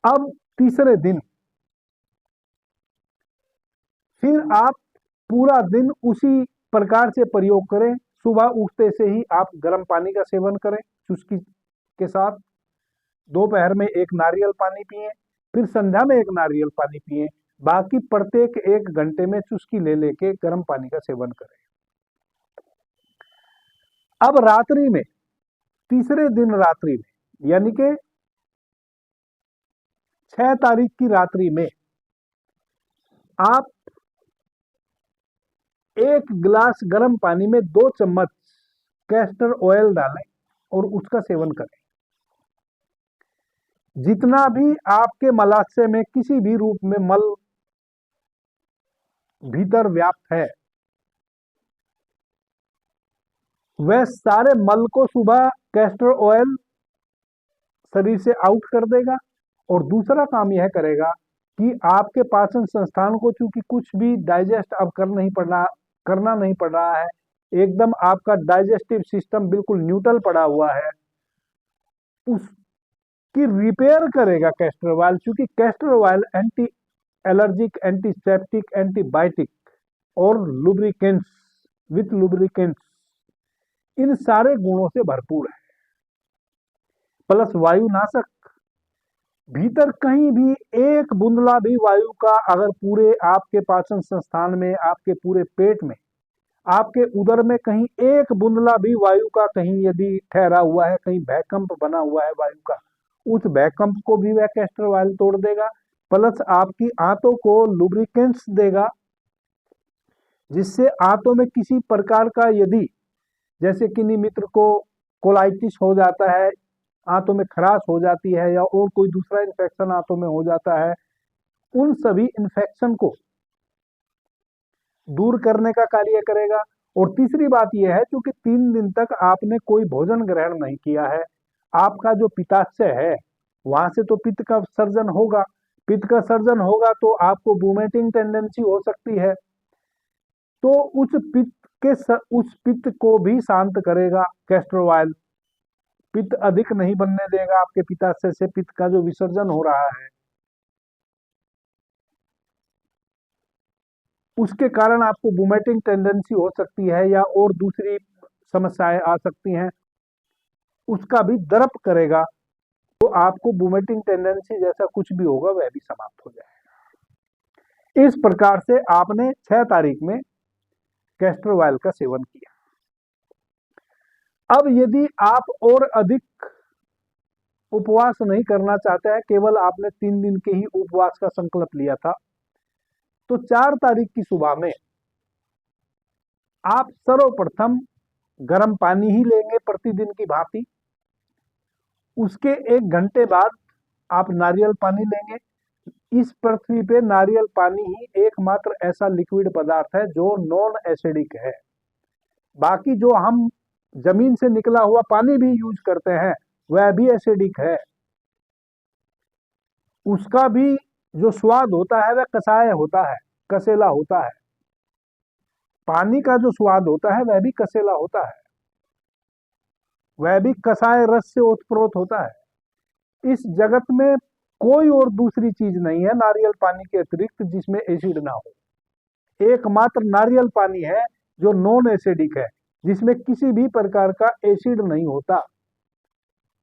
अब तीसरे दिन फिर आप पूरा दिन उसी प्रकार से प्रयोग करें। सुबह उठते से ही आप गर्म पानी का सेवन करें चुस्की के साथ। दोपहर में एक नारियल पानी पिए। फिर संध्या में एक नारियल पानी पिए। बाकी प्रत्येक 1 घंटे में चुस्की ले लेके गर्म पानी का सेवन करें। अब रात्रि में, तीसरे दिन रात्रि में, यानी कि 6 तारीख की रात्रि में आप 1 गिलास गर्म पानी में 2 चम्मच कैस्टर ऑयल डालें और उसका सेवन करें। जितना भी आपके मलाशय में किसी भी रूप में मल भीतर व्याप्त है, वह सारे मल को सुबह कैस्टर ऑयल शरीर से आउट कर देगा। और दूसरा काम यह करेगा कि आपके पाचन संस्थान को चूंकि कुछ भी डाइजेस्ट अब करना नहीं पड़ रहा है, एकदम आपका डाइजेस्टिव सिस्टम बिल्कुल न्यूट्रल पड़ा हुआ है, उसकी रिपेयर करेगा कैस्टर ऑयल। चूंकि castor oil anti allergic, antiseptic, antibiotic और लुब्रिकेंट्स इन सारे गुणों से भरपूर है। प्लस वायुनाशक। भीतर कहीं भी एक बूंदला भी वायु का अगर पूरे आपके पाचन संस्थान में, आपके पूरे पेट में, आपके उदर में कहीं एक बूंदला भी वायु का कहीं यदि ठहरा हुआ है, कहीं भैकंप बना हुआ है वायु का, उस भैकंप को भी वह कैस्टर ऑयल तोड़ देगा। प्लस आपकी आंतों को लुब्रिकेंट्स देगा, जिससे आंतों में किसी प्रकार का यदि, जैसे किन्हीं मित्र को कोलाइटिस हो जाता है, आंतों में खराश हो जाती है, या और कोई दूसरा इन्फेक्शन आंतों में हो जाता है, उन सभी इन्फेक्शन को दूर करने का कार्य करेगा। और तीसरी बात यह है, क्योंकि 3 दिन तक आपने कोई भोजन ग्रहण नहीं किया है, आपका जो पित्ताशय है वहां से तो पित्त का सर्जन होगा। पित्त का सर्जन होगा तो आपको वोमिटिंग टेंडेंसी हो सकती है। तो उस पित्त को भी शांत करेगा कैस्टर ऑयल। पित्त अधिक नहीं बनने देगा आपके पित्ताशय से, पित्त का जो विसर्जन हो रहा है उसके कारण आपको वोमिटिंग टेंडेंसी हो सकती है या और दूसरी समस्याएं आ सकती हैं, उसका भी दरप करेगा, तो आपको वोमिटिंग टेंडेंसी जैसा कुछ भी होगा वह भी समाप्त हो जाएगा। इस प्रकार से आपने 6 तारीख में कैस्टर ऑयल का सेवन किया। अब यदि आप और अधिक उपवास नहीं करना चाहते हैं, केवल आपने 3 दिन के ही उपवास का संकल्प लिया था, तो 4 तारीख की सुबह में आप सर्वप्रथम गर्म पानी ही लेंगे प्रतिदिन की भांति। उसके 1 घंटे बाद आप नारियल पानी लेंगे। इस पृथ्वी पे नारियल पानी ही एकमात्र ऐसा लिक्विड पदार्थ है जो नॉन एसिडिक है। बाकी जो हम जमीन से निकला हुआ पानी भी यूज करते हैं वह भी एसिडिक है, उसका भी जो स्वाद होता है वह कसाय होता है, कसेला होता है। पानी का जो स्वाद होता है वह भी कसेला होता है, वह भी कसाय रस से ओतप्रोत होता है। इस जगत में कोई और दूसरी चीज नहीं है नारियल पानी के अतिरिक्त जिसमें एसिड ना हो। एकमात्र नारियल पानी है जो नॉन एसिडिक है, जिसमें किसी भी प्रकार का एसिड नहीं होता।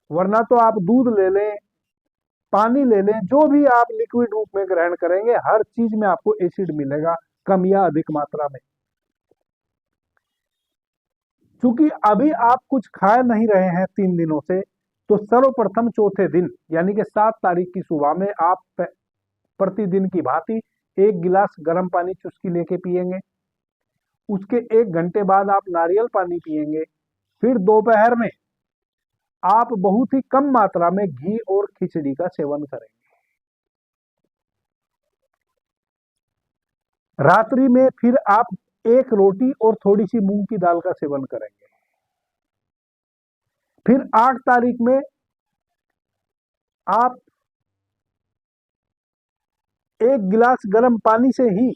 वरना तो आप दूध ले लें, पानी ले लें, जो भी आप लिक्विड रूप में ग्रहण करेंगे हर चीज में आपको एसिड मिलेगा, कम या अधिक मात्रा में। चूंकि अभी आप कुछ खाए नहीं रहे हैं 3 दिनों से, तो सर्वप्रथम चौथे दिन यानी कि 7 तारीख की सुबह में आप प्रतिदिन की भांति 1 गिलास गर्म पानी चुस्की लेके पिएंगे। उसके 1 घंटे बाद आप नारियल पानी पिएंगे। फिर दोपहर में आप बहुत ही कम मात्रा में घी और खिचड़ी का सेवन करेंगे। रात्रि में फिर आप 1 रोटी और थोड़ी सी मूंग की दाल का सेवन करेंगे। फिर 8 तारीख में आप 1 गिलास गर्म पानी से ही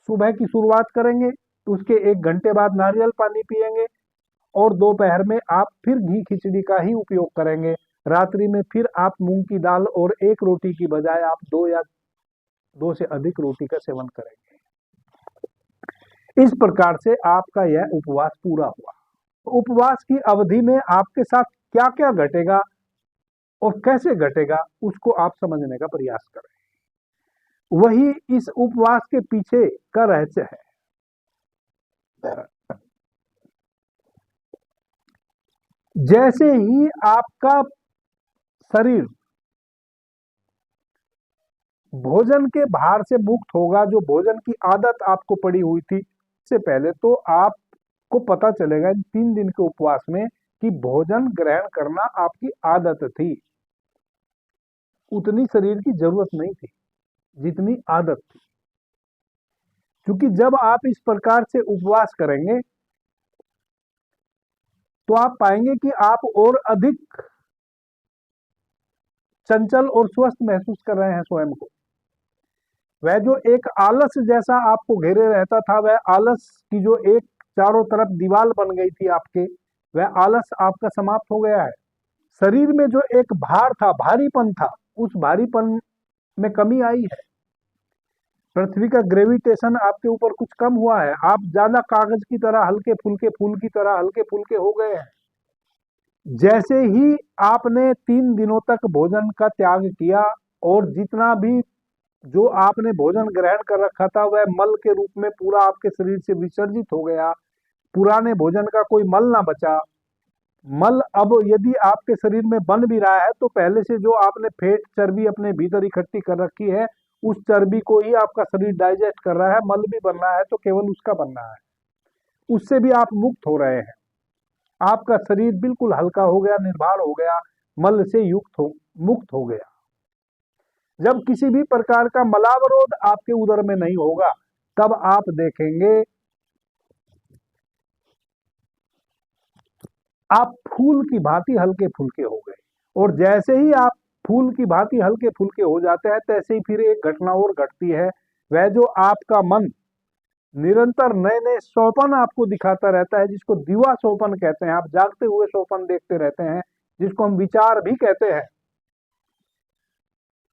सुबह की शुरुआत करेंगे। उसके 1 घंटे बाद नारियल पानी पिएंगे और दोपहर में आप फिर घी खिचड़ी का ही उपयोग करेंगे। रात्रि में फिर आप मूंग की दाल और 1 रोटी की बजाय आप 2 या 2 से अधिक रोटी का सेवन करेंगे। इस प्रकार से आपका यह उपवास पूरा हुआ। उपवास की अवधि में आपके साथ क्या क्या घटेगा और कैसे घटेगा उसको आप समझने का प्रयास करें। वही इस उपवास के पीछे का रहस्य है। जैसे ही आपका शरीर भोजन के भार से मुक्त होगा, जो भोजन की आदत आपको पड़ी हुई थी, इससे पहले तो आपको पता चलेगा इन 3 दिन के उपवास में कि भोजन ग्रहण करना आपकी आदत थी। उतनी शरीर की जरूरत नहीं थी जितनी आदत थी। क्योंकि जब आप इस प्रकार से उपवास करेंगे तो आप पाएंगे कि आप और अधिक चंचल और स्वस्थ महसूस कर रहे हैं स्वयं को। वह जो एक आलस जैसा आपको घेरे रहता था, वह आलस की जो एक चारों तरफ दीवार बन गई थी आपके, वह आलस आपका समाप्त हो गया है। शरीर में जो एक भार था, भारीपन था, उस भारीपन में कमी आई है। पृथ्वी का ग्रेविटेशन आपके ऊपर कुछ कम हुआ है। आप ज्यादा कागज की तरह हल्के फुल्के, फूल की तरह हल्के फुल्के हो गए हैं। जैसे ही आपने 3 दिनों तक भोजन का त्याग किया और जितना भी जो आपने भोजन ग्रहण कर रखा था वह मल के रूप में पूरा आपके शरीर से विसर्जित हो गया, पुराने भोजन का कोई मल ना बचा। मल अब यदि आपके शरीर में बन भी रहा है तो पहले से जो आपने फैट चर्बी अपने भीतर इकट्ठी कर रखी है, उस चर्बी को ही आपका शरीर डाइजेस्ट कर रहा है। मल भी बन रहा है तो केवल उसका बन रहा है, उससे भी आप मुक्त हो रहे हैं। आपका शरीर बिल्कुल हल्का हो गया, निर्भर हो गया, मल से मुक्त हो गया। जब किसी भी प्रकार का मलावरोध आपके उदर में नहीं होगा, तब आप देखेंगे आप फूल की भांति हल्के फुल्के हो गए। और जैसे ही आप फूल की भांति हल्के फुल्के हो जाते हैं, तैसे ही फिर एक घटना और घटती है। वह जो आपका मन निरंतर नए नए सोपन आपको दिखाता रहता है, जिसको दिवा सोपन कहते हैं। आप जागते हुए सोपन देखते रहते हैं, जिसको हम विचार भी कहते हैं।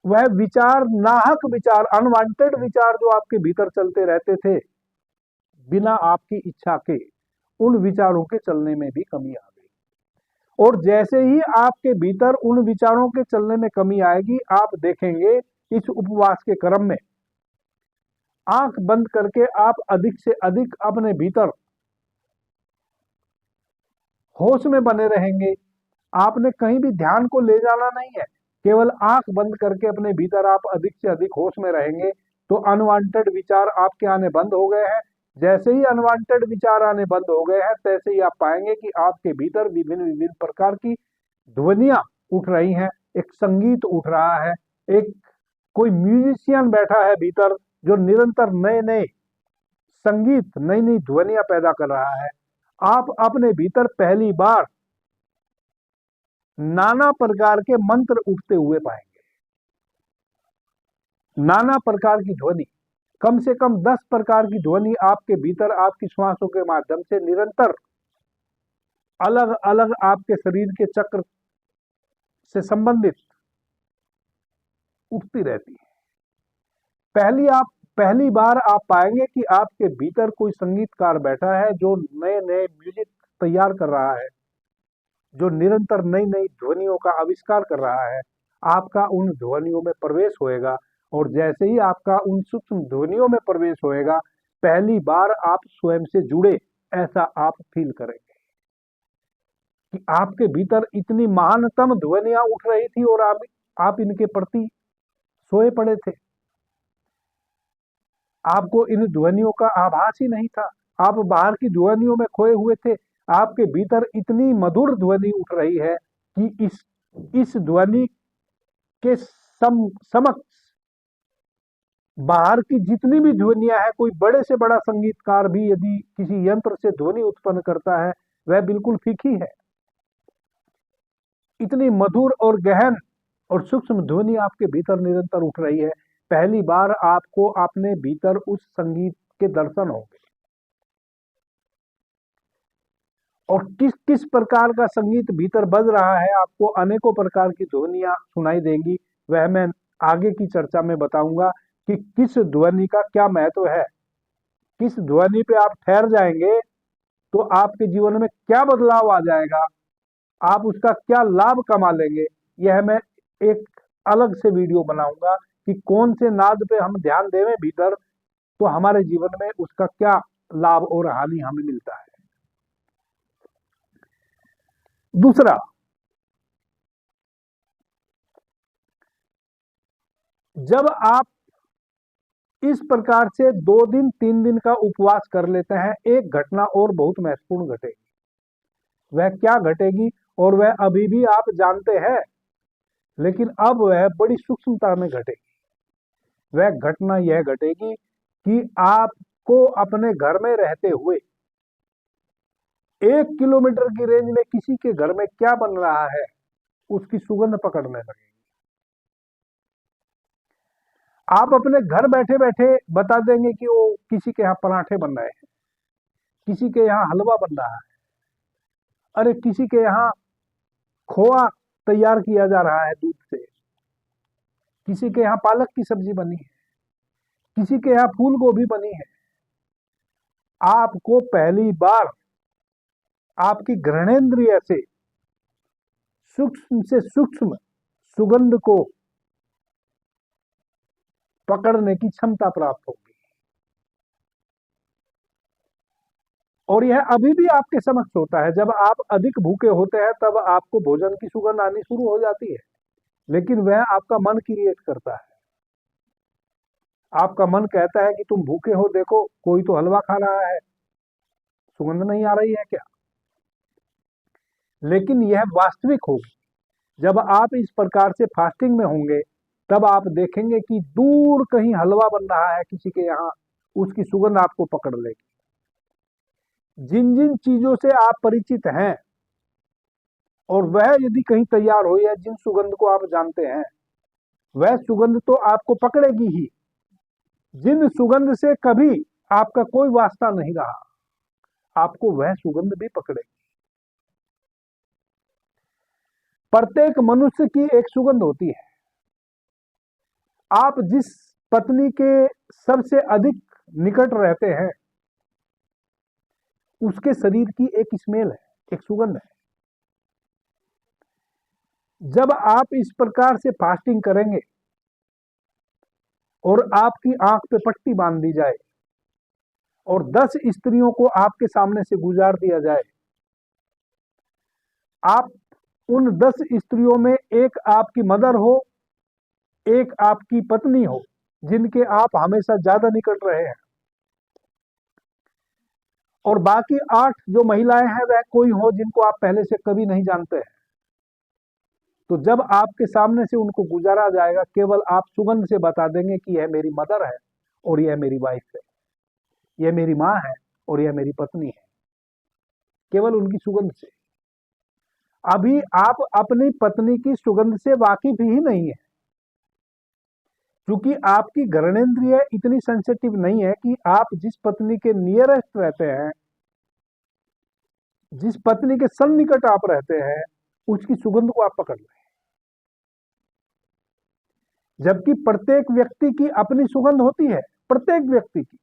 वह विचार, नाहक विचार, अनवांटेड विचार जो आपके भीतर चलते रहते थे बिना आपकी इच्छा के, उन विचारों के चलने में भी कमी आ गई। और जैसे ही आपके भीतर उन विचारों के चलने में कमी आएगी, आप देखेंगे इस उपवास के क्रम में आंख बंद करके आप अधिक से अधिक अपने भीतर होश में बने रहेंगे। आपने कहीं भी ध्यान को ले जाना नहीं है, केवल आंख बंद करके अपने भीतर आप अधिक से अधिक होश में रहेंगे, तो अनवांटेड विचार आपके आने बंद हो गए हैं। जैसे ही अनवांटेड विचार आने बंद हो गए हैं, तैसे ही आप पाएंगे कि आपके भीतर विभिन्न विभिन्न प्रकार की ध्वनियां उठ रही हैं, एक संगीत उठ रहा है, एक कोई म्यूजिशियन बैठा है भीतर जो निरंतर नए नए संगीत, नई नई ध्वनियां पैदा कर रहा है। आप अपने भीतर पहली बार नाना प्रकार के मंत्र उठते हुए पाएंगे, नाना प्रकार की ध्वनि, कम से कम 10 प्रकार की ध्वनि आपके भीतर आपकी श्वासों के माध्यम से निरंतर अलग अलग आपके शरीर के चक्र से संबंधित उठती रहती है। पहली बार आप पाएंगे कि आपके भीतर कोई संगीतकार बैठा है जो नए नए म्यूजिक तैयार कर रहा है, जो निरंतर नई नई ध्वनियों का आविष्कार कर रहा है। आपका उन ध्वनियों में प्रवेश होएगा, और जैसे ही आपका उन सूक्ष्म ध्वनियों में प्रवेश होएगा, पहली बार आप स्वयं से जुड़े ऐसा आप फील करेंगे कि आपके भीतर इतनी महानतम ध्वनियां उठ रही थी और आप इनके प्रति सोए पड़े थे। आपको इन ध्वनियों का आभास ही नहीं था, आप बाहर की ध्वनियों में खोए हुए थे। आपके भीतर इतनी मधुर ध्वनि उठ रही है कि इस ध्वनि के समक्ष बाहर की जितनी भी ध्वनियां हैं, कोई बड़े से बड़ा संगीतकार भी यदि किसी यंत्र से ध्वनि उत्पन्न करता है, वह बिल्कुल फीकी है। इतनी मधुर और गहन और सूक्ष्म ध्वनि आपके भीतर निरंतर उठ रही है। पहली बार आपको अपने भीतर उस संगीत के दर्शन होंगे, और किस किस प्रकार का संगीत भीतर बज रहा है, आपको अनेकों प्रकार की ध्वनियां सुनाई देंगी। वह मैं आगे की चर्चा में बताऊंगा कि किस ध्वनि का क्या महत्व है, किस ध्वनि पे आप ठहर जाएंगे तो आपके जीवन में क्या बदलाव आ जाएगा, आप उसका क्या लाभ कमा लेंगे। यह मैं एक अलग से वीडियो बनाऊंगा कि कौन से नाद पे हम ध्यान देवें भीतर, तो हमारे जीवन में उसका क्या लाभ और हानि हमें मिलता है। दूसरा, जब आप इस प्रकार से 2 दिन 3 दिन का उपवास कर लेते हैं, एक घटना और बहुत महत्वपूर्ण घटेगी। वह क्या घटेगी और वह अभी भी आप जानते हैं, लेकिन अब वह बड़ी सूक्ष्मता में घटेगी। वह घटना यह घटेगी कि आपको अपने घर में रहते हुए 1 किलोमीटर की रेंज में किसी के घर में क्या बन रहा है उसकी सुगंध पकड़ने लगेगी। आप अपने घर बैठे बैठे बता देंगे कि वो किसी के यहाँ पराठे बन रहे हैं, किसी के यहाँ हलवा बन रहा है, अरे किसी के यहाँ खोआ तैयार किया जा रहा है दूध से, किसी के यहाँ पालक की सब्जी बनी है, किसी के यहाँ फूल गोभी बनी है। आपको पहली बार आपकी घ्राणेन्द्रिय से सूक्ष्म सुगंध को पकड़ने की क्षमता प्राप्त होगी, और यह अभी भी आपके समक्ष होता है। जब आप अधिक भूखे होते हैं तब आपको भोजन की सुगंध आनी शुरू हो जाती है, लेकिन वह आपका मन क्रिएट करता है। आपका मन कहता है कि तुम भूखे हो, देखो कोई तो हलवा खा रहा है, सुगंध नहीं आ रही है क्या। लेकिन यह वास्तविक होगी जब आप इस प्रकार से फास्टिंग में होंगे, तब आप देखेंगे कि दूर कहीं हलवा बन रहा है किसी के यहाँ, उसकी सुगंध आपको पकड़ लेगी। जिन जिन चीजों से आप परिचित हैं और वह यदि कहीं तैयार हो, या जिन सुगंध को आप जानते हैं, वह सुगंध तो आपको पकड़ेगी ही। जिन सुगंध से कभी आपका कोई वास्ता नहीं रहा, आपको वह सुगंध भी पकड़ेगी। प्रत्येक मनुष्य की एक सुगंध होती है। आप जिस पत्नी के सबसे अधिक निकट रहते हैं, उसके शरीर की एक स्मेल है, एक सुगंध है। जब आप इस प्रकार से फास्टिंग करेंगे और आपकी आंख पे पट्टी बांध दी जाए और 10 स्त्रियों को आपके सामने से गुजार दिया जाए, आप उन 10 स्त्रियों में एक आपकी मदर हो, एक आपकी पत्नी हो, जिनके आप हमेशा ज्यादा निकट रहे हैं, और बाकी 8 जो महिलाएं हैं वह कोई हो जिनको आप पहले से कभी नहीं जानते हैं। तो जब आपके सामने से उनको गुजारा जाएगा, केवल आप सुगंध से बता देंगे कि यह मेरी मदर है और यह मेरी वाइफ है, यह मेरी माँ है और यह मेरी पत्नी है, केवल उनकी सुगंध से। अभी आप अपनी पत्नी की सुगंध से वाकिफ ही नहीं है, क्योंकि आपकी घ्राणेंद्रिय इतनी सेंसिटिव नहीं है कि आप जिस पत्नी के नियरेस्ट रहते हैं, जिस पत्नी के सन्निकट आप रहते हैं, उसकी सुगंध को आप पकड़ लें। जबकि प्रत्येक व्यक्ति की अपनी सुगंध होती है, प्रत्येक व्यक्ति की।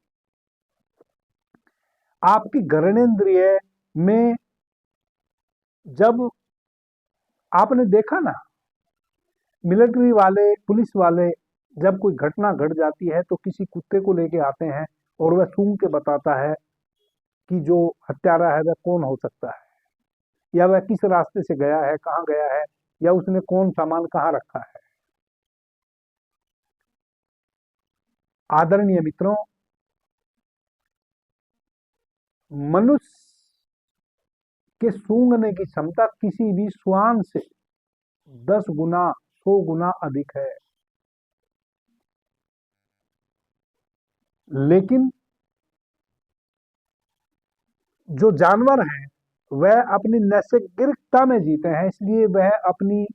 आपकी घ्राणेंद्रिय में जब आपने देखा ना, मिलिट्री वाले, पुलिस वाले, जब कोई घटना घट जाती है तो किसी कुत्ते को लेके आते हैं और वह सूंघ के बताता है कि जो हत्यारा है वह कौन हो सकता है, या वह किस रास्ते से गया है, कहाँ गया है, या उसने कौन सामान कहाँ रखा है। आदरणीय मित्रों, मनुष्य के सूंघने की क्षमता किसी भी श्वान से 10 गुना, 100 गुना अधिक है। लेकिन जो जानवर हैं वह अपनी नैसर्गिकता में जीते हैं, इसलिए वह अपनी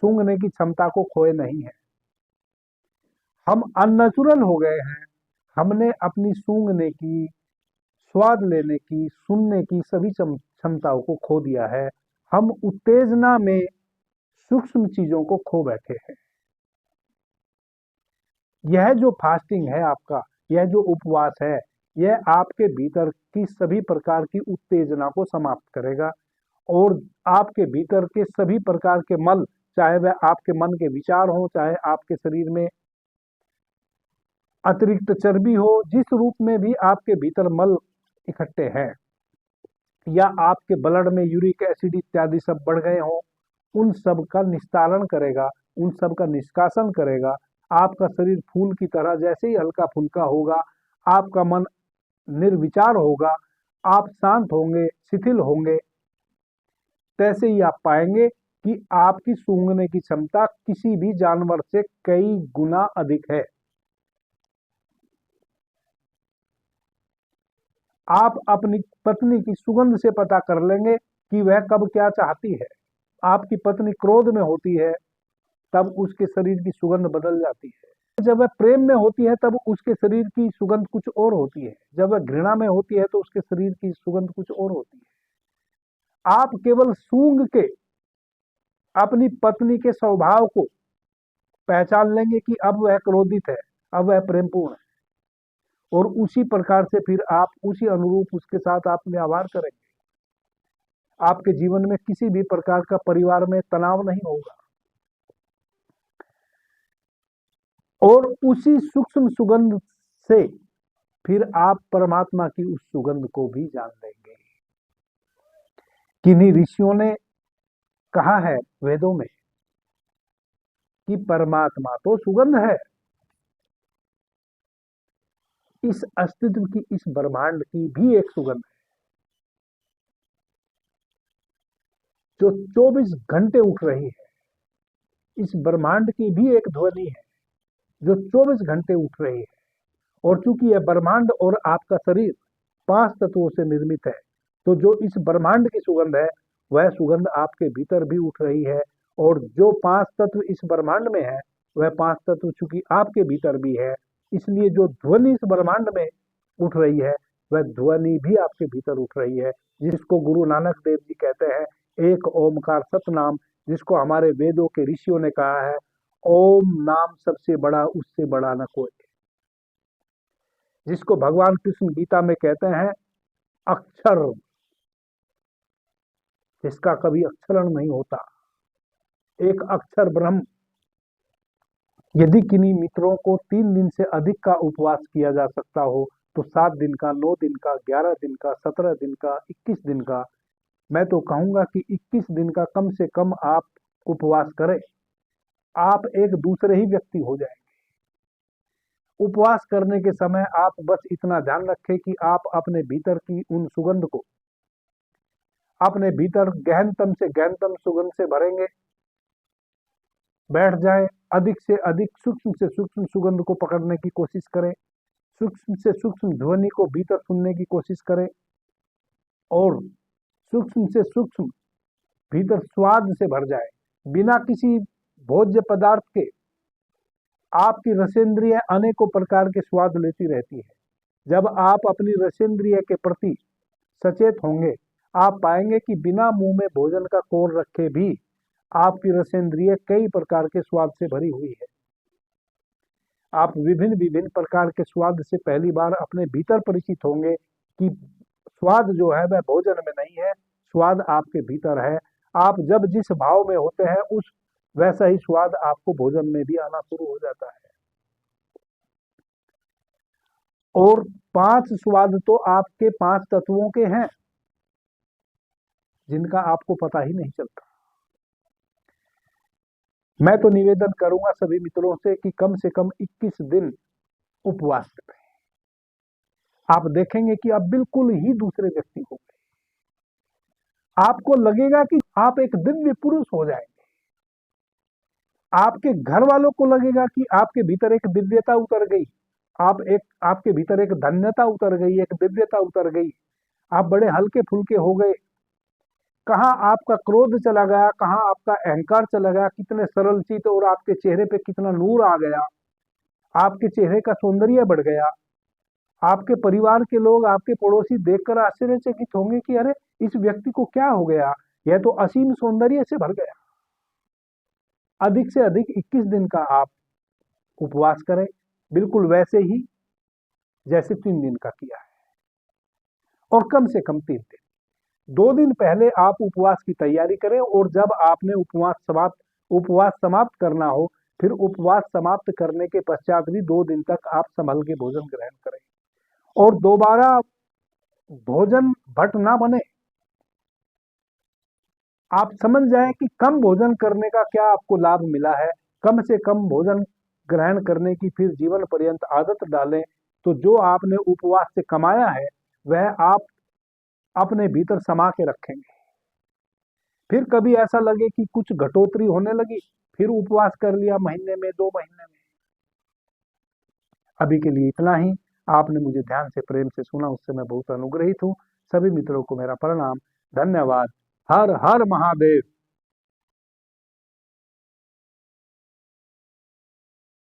सूंघने की क्षमता को खोए नहीं है। हम अननेचुरल हो गए हैं, हमने अपनी सूंघने की, स्वाद लेने की, सुनने की सभी क्षमताओं को खो दिया है। हम उत्तेजना में सूक्ष्म चीजों को खो बैठे हैं। यह जो फास्टिंग है आपका, यह जो उपवास है, यह आपके भीतर की सभी प्रकार की उत्तेजना को समाप्त करेगा और आपके भीतर के सभी प्रकार के मल, चाहे वह आपके मन के विचार हो, चाहे आपके शरीर में अतिरिक्त चर्बी हो, जिस रूप में भी आपके भीतर मल इकट्ठे हैं, या आपके ब्लड में यूरिक एसिड इत्यादि सब बढ़ गए हो, उन सब का निस्तारण करेगा, उन सब का निष्कासन करेगा। आपका शरीर फूल की तरह जैसे ही हल्का फुल्का होगा, आपका मन निर्विचार होगा, आप शांत होंगे, शिथिल होंगे, तैसे ही आप पाएंगे कि आपकी सूंघने की क्षमता किसी भी जानवर से कई गुना अधिक है। आप अपनी पत्नी की सुगंध से पता कर लेंगे कि वह कब क्या चाहती है। आपकी पत्नी क्रोध में होती है तब उसके शरीर की सुगंध बदल जाती है। जब वह प्रेम में होती है तब उसके शरीर की सुगंध कुछ और होती है। जब वह घृणा में होती है तो उसके शरीर की सुगंध कुछ और होती है। आप केवल सूंघ के अपनी पत्नी के स्वभाव को पहचान लेंगे कि अब वह क्रोधित है, अब वह प्रेमपूर्ण है, और उसी प्रकार से फिर आप उसी अनुरूप उसके साथ आप व्यवहार करेंगे। आपके जीवन में किसी भी प्रकार का परिवार में तनाव नहीं होगा, और उसी सूक्ष्म सुगंध से फिर आप परमात्मा की उस सुगंध को भी जान लेंगे। किन्हीं ऋषियों ने कहा है वेदों में कि परमात्मा तो सुगंध है। इस अस्तित्व की, इस ब्रह्मांड की भी एक सुगंध है जो 24 घंटे उठ रही है। इस ब्रह्मांड की भी एक ध्वनि है जो 24 घंटे उठ रही है। और चूंकि यह ब्रह्मांड और आपका शरीर 5 तत्वों से निर्मित है, तो जो इस ब्रह्मांड की सुगंध है वह सुगंध आपके भीतर भी उठ रही है। और जो 5 तत्व इस ब्रह्मांड में है, वह 5 तत्व चूंकि आपके भीतर भी है, इसलिए जो ध्वनि इस ब्रह्मांड में उठ रही है, वह ध्वनि भी आपके भीतर उठ रही है, जिसको गुरु नानक देव जी कहते हैं एक ओमकार सतनाम, जिसको हमारे वेदों के ऋषियों ने कहा है ओम नाम सबसे बड़ा, उससे बड़ा न कोई, जिसको भगवान कृष्ण गीता में कहते हैं अक्षर, जिसका कभी अक्षरण नहीं होता, एक अक्षर ब्रह्म। यदि किन्हीं मित्रों को 3 दिन से अधिक का उपवास किया जा सकता हो तो 7 दिन का, 9 दिन का, 11 दिन का, 17 दिन का, 21 दिन का, मैं तो कहूंगा कि 21 दिन का कम से कम आप उपवास करें। आप एक दूसरे ही व्यक्ति हो जाएंगे। उपवास करने के समय आप बस इतना ध्यान रखें कि आप अपने भीतर की उन सुगंध को अपने भीतर गहनतम से गहनतम सुगंध से भरेंगे, बैठ जाएं, अधिक से अधिक सूक्ष्म से सूक्ष्म सुगंध को पकड़ने की कोशिश करें, सूक्ष्म से सूक्ष्म ध्वनि को भीतर सुनने की कोशिश करें, और सूक्ष्म से सूक्ष्म भीतर स्वाद से भर जाए। बिना किसी भोज्य पदार्थ के आपकी रसेंद्रिय अनेकों प्रकार के स्वाद लेती रहती है। जब आप अपनी रसेंद्रिय के प्रति सचेत होंगे, आप पाएंगे कि बिना मुंह में भोजन का कोर रखे भी आपकी रसेंद्रिय कई प्रकार के स्वाद से भरी हुई है। आप विभिन्न विभिन्न प्रकार के स्वाद से पहली बार अपने भीतर परिचित होंगे कि स्वाद जो है वह भोजन में नहीं है, स्वाद आपके भीतर है। आप जब जिस भाव में होते हैं उस वैसा ही स्वाद आपको भोजन में भी आना शुरू हो जाता है। और 5 स्वाद तो आपके 5 तत्वों के हैं, जिनका आपको पता ही नहीं चलता। मैं तो निवेदन करूंगा सभी मित्रों से कि कम से कम 21 दिन उपवास करें। आप देखेंगे कि आप बिल्कुल ही दूसरे व्यक्ति हो गए। आपको लगेगा कि आप एक दिव्य पुरुष हो जाएंगे। आपके घर वालों को लगेगा कि आपके भीतर एक दिव्यता उतर गई, आपके भीतर एक धन्यता उतर गई, एक दिव्यता उतर गई। आप बड़े हल्के फुल्के हो गए। कहाँ आपका क्रोध चला गया, कहाँ आपका अहंकार चला गया, कितने सरल चित, और आपके चेहरे पे कितना नूर आ गया, आपके चेहरे का सौंदर्य बढ़ गया। आपके परिवार के लोग, आपके पड़ोसी देखकर आश्चर्यचकित होंगे कि अरे इस व्यक्ति को क्या हो गया, यह तो असीम सौंदर्य से भर गया। अधिक से अधिक 21 दिन का आप उपवास करें, बिल्कुल वैसे ही जैसे 3 दिन का किया है, और कम से कम 3 दिन। 2 दिन पहले आप उपवास की तैयारी करें, और जब आपने उपवास समाप्त करना हो, फिर उपवास समाप्त करने के पश्चात भी 2 दिन तक आप संभल के भोजन ग्रहण करें, और दोबारा भोजन भट ना बने। आप समझ जाएं कि कम भोजन करने का क्या आपको लाभ मिला है। कम से कम भोजन ग्रहण करने की फिर जीवन पर्यंत आदत डालें, तो जो आपने उपवास से कमाया है वह आप अपने भीतर समा के रखेंगे। फिर कभी ऐसा लगे कि कुछ घटोतरी होने लगी, फिर उपवास कर लिया महीने में, 2 महीने में। अभी के लिए इतना ही। आपने मुझे ध्यान से प्रेम से सुना, उससे मैं बहुत अनुग्रहित हूँ। सभी मित्रों को मेरा प्रणाम, धन्यवाद। हर हर महादेव।